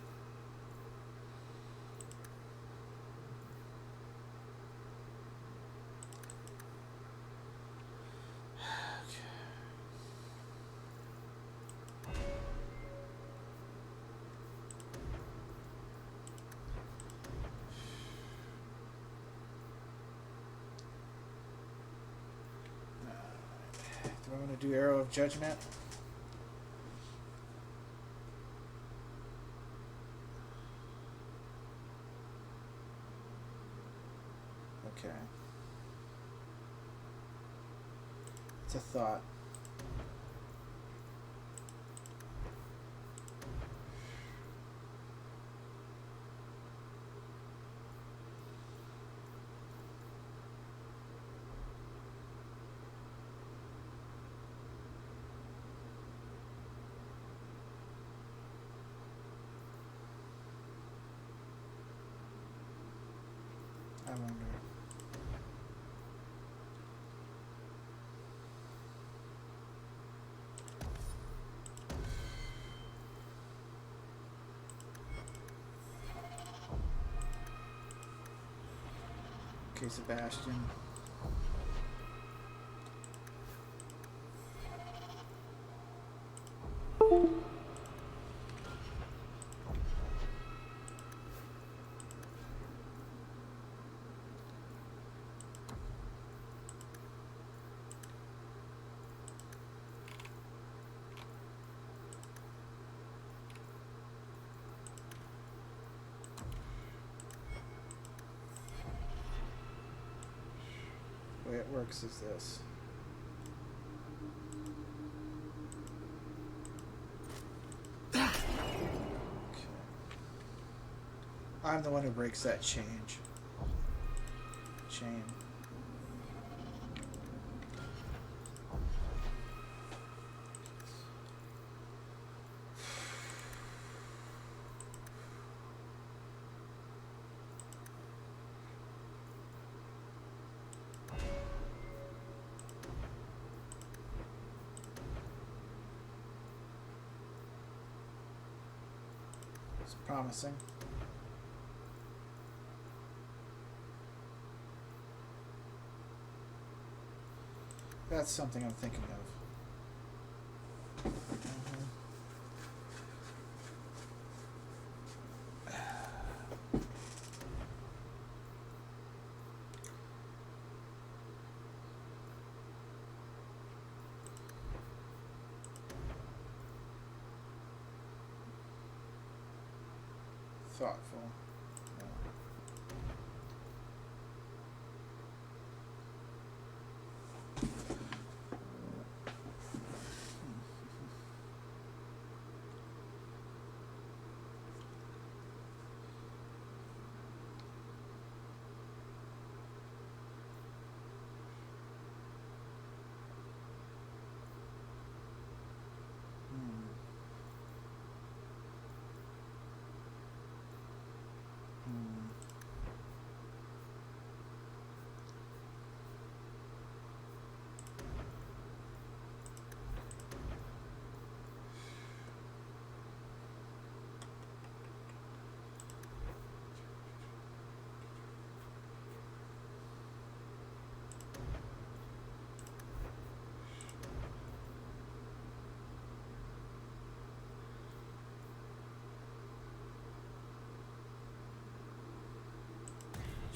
A: Do I want to do Arrow of Judgment? Okay. It's a thought. I wonder. Okay, Sebastien. The way it works is this. Okay. I'm the one who breaks that chain. It's promising. That's something I'm thinking of. Thoughtful. No.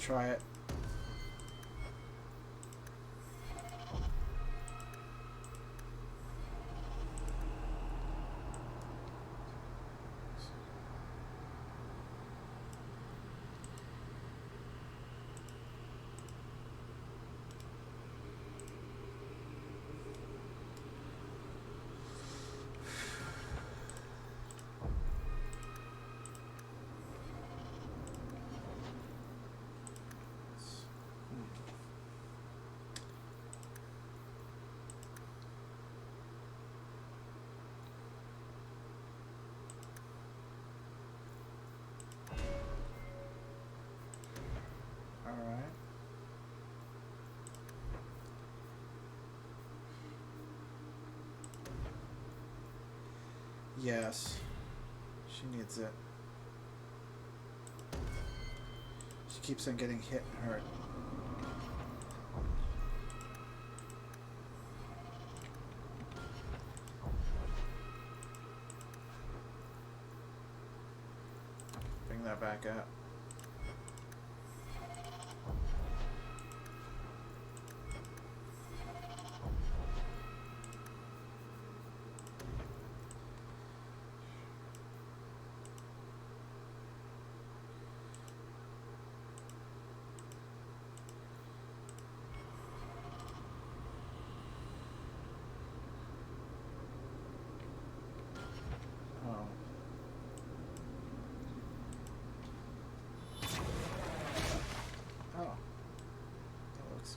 A: Try it. All right. Yes. She needs it. She keeps on getting hit and hurt. Bring that back up.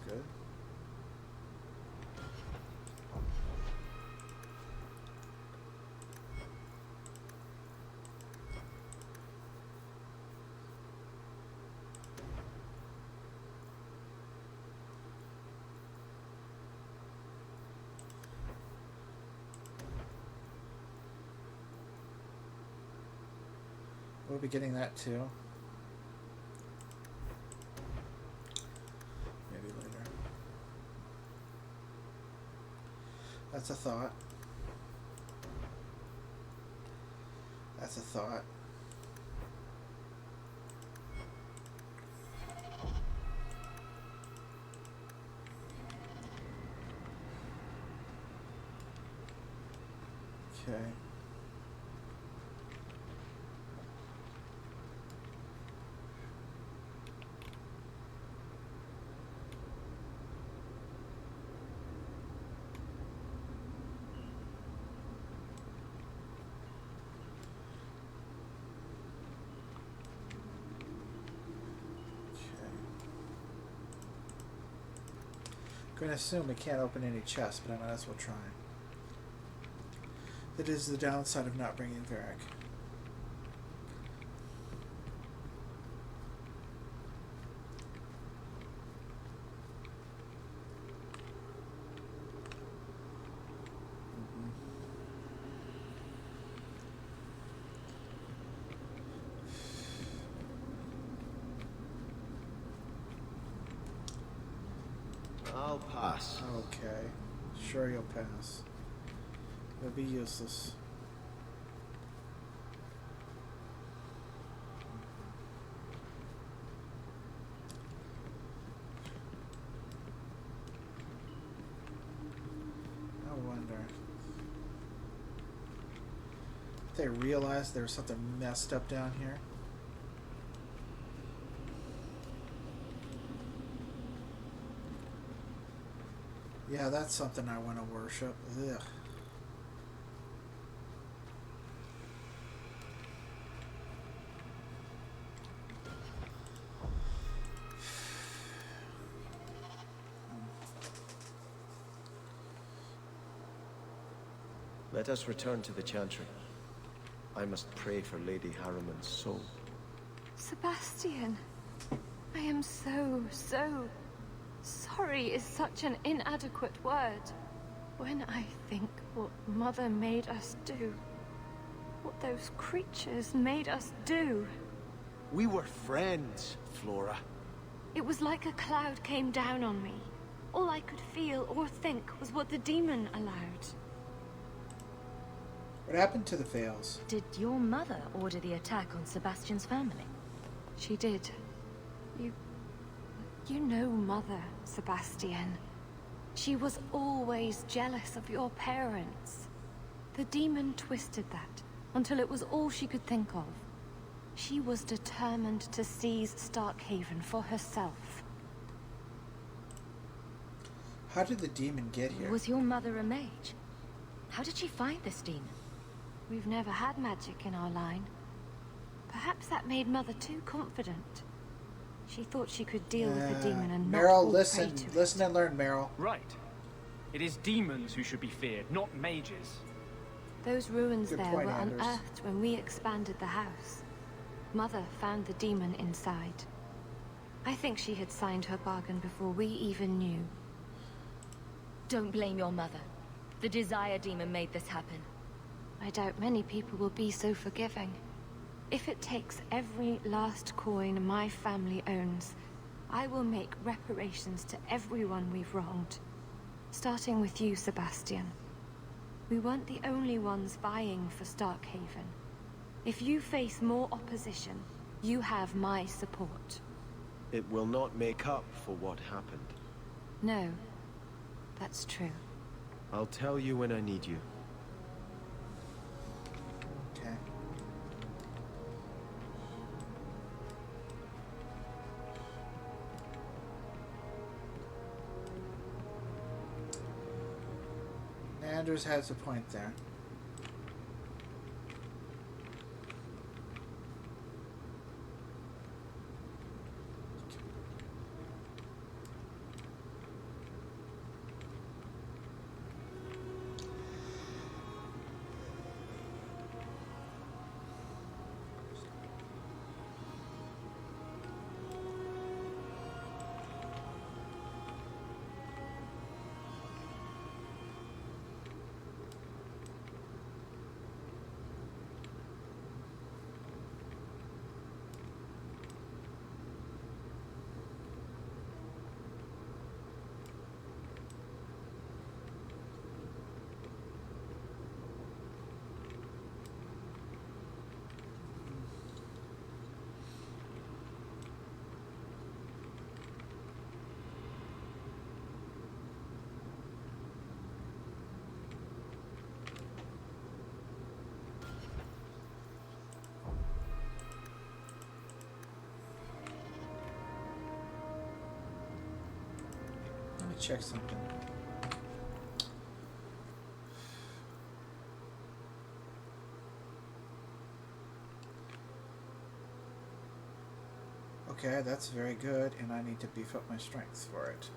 A: Good. We'll be getting that too. Maybe later. That's a thought. That's a thought. Okay. I'm going to assume we can't open any chests, but I might as well try. That is the downside of not bringing Varric.
J: pass.
A: Okay. Sure you'll pass. It'll be useless. I wonder if they realized there was something messed up down here. Yeah, that's something I want to worship. Ugh.
J: Let us return to the Chantry. I must pray for Lady Harriman's soul.
Q: Sebastian, I am so sorry is such an inadequate word. When I think what Mother made us do, what those creatures made us do.
J: We were friends, Flora.
Q: It was like a cloud came down on me. All I could feel or think was what the demon allowed.
A: What happened to the veils?
U: Did your mother order the attack on Sebastian's family?
Q: She did. You know Mother, Sebastien. She was always jealous of your parents. The demon twisted that until it was all she could think of. She was determined to seize Starkhaven for herself.
A: How did the demon get here?
U: Was your mother a mage? How did she find this demon?
Q: We've never had magic in our line. Perhaps that made Mother too confident. She thought she could deal with the demon and not fall prey to it.
A: Listen and learn, Meryl.
F: Right. It is demons who should be feared, not mages.
Q: Those ruins
A: Good
Q: there
A: point,
Q: were
A: Anders.
Q: unearthed when we expanded the house. Mother found the demon inside. I think she had signed her bargain before we even knew.
U: Don't blame your mother. The Desire Demon made this happen.
Q: I doubt many people will be so forgiving. If it takes every last coin my family owns, I will make reparations to everyone we've wronged. Starting with you, Sebastien. We weren't the only ones vying for Starkhaven. If you face more opposition, you have my support.
J: It will not make up for what happened.
Q: No, that's true.
J: I'll tell you when I need you.
A: Okay. Anders has a point there. Let me check something. Okay, that's very good, and I need to beef up my strength for it.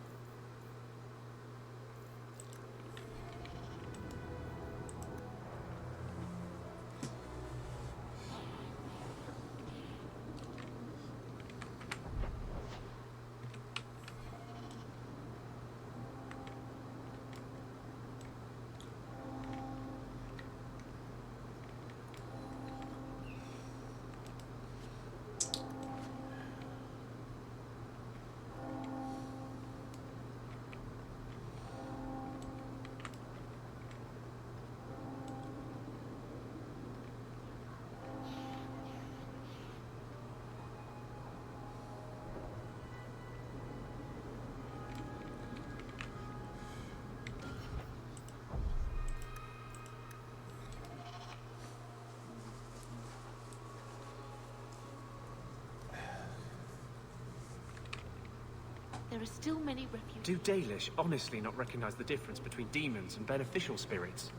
U: there are still many refugees.
F: Do Dalish honestly not recognize the difference between demons and beneficial spirits?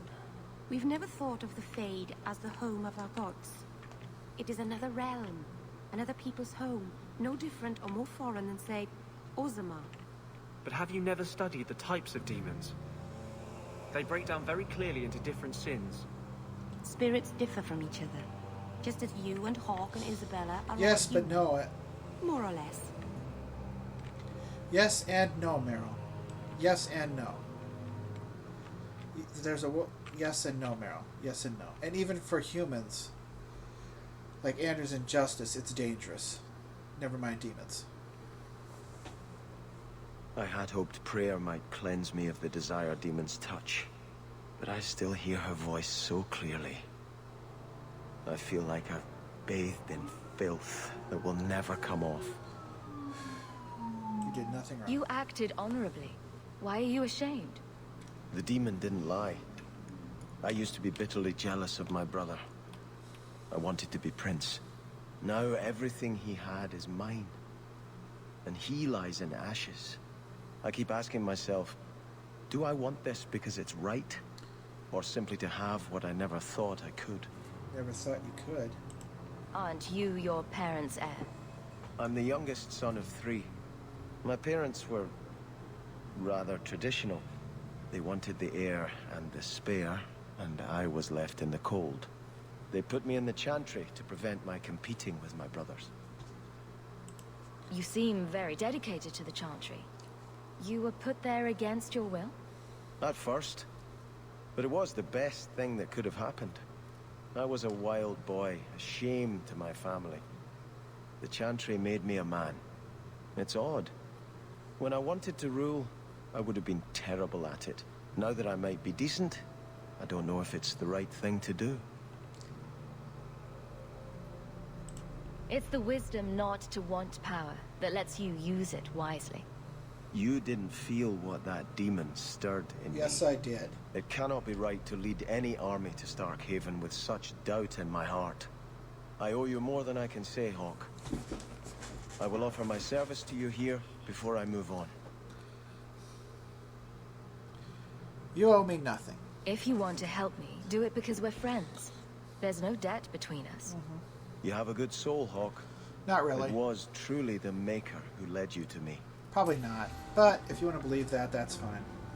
B: We've never thought of the Fade as the home of our gods. It is another realm, another people's home, no different or more foreign than, say, Ozama.
F: But have you never studied the types of demons? They break down very clearly into different sins.
B: Spirits differ from each other, just as you and Hawk and Isabella are.
A: Yes,
B: like
A: but no.
B: More or less.
A: Yes and no, Meryl. Yes and no. There's a yes and no, Meryl. Yes and no. And even for humans, like Andrew's injustice, it's dangerous. Never mind demons.
J: I had hoped prayer might cleanse me of the Desire Demon's touch, but I still hear her voice so clearly. I feel like I've bathed in filth that will never come off.
A: You did nothing wrong.
U: You acted honorably. Why are you ashamed?
J: The demon didn't lie. I used to be bitterly jealous of my brother. I wanted to be prince. Now everything he had is mine. And he lies in ashes. I keep asking myself, do I want this because it's right? Or simply to have what I never thought I could?
A: Never thought you could.
U: Aren't you your parents' heir?
J: I'm the youngest son of 3. My parents were rather traditional. They wanted the heir and the spare, and I was left in the cold. They put me in the chantry to prevent my competing with my brothers.
U: You seem very dedicated to the Chantry. You were put there against your will?
J: At first. But it was the best thing that could have happened. I was a wild boy, a shame to my family. The Chantry made me a man. It's odd. When I wanted to rule, I would have been terrible at it. Now that I might be decent, I don't know if it's the right thing to do.
U: It's the wisdom not to want power that lets you use it wisely.
J: You didn't feel what that demon stirred in me.
A: Yes, I did.
J: It cannot be right to lead any army to Starkhaven with such doubt in my heart. I owe you more than I can say, Hawk. I will offer my service to you here before I move on.
A: You owe me nothing.
U: If you want to help me, do it because we're friends. There's no debt between us.
J: You have a good soul, Hawk.
A: Not really.
J: It was truly the Maker who led you to me.
A: Probably not. But if you want to believe that, that's fine.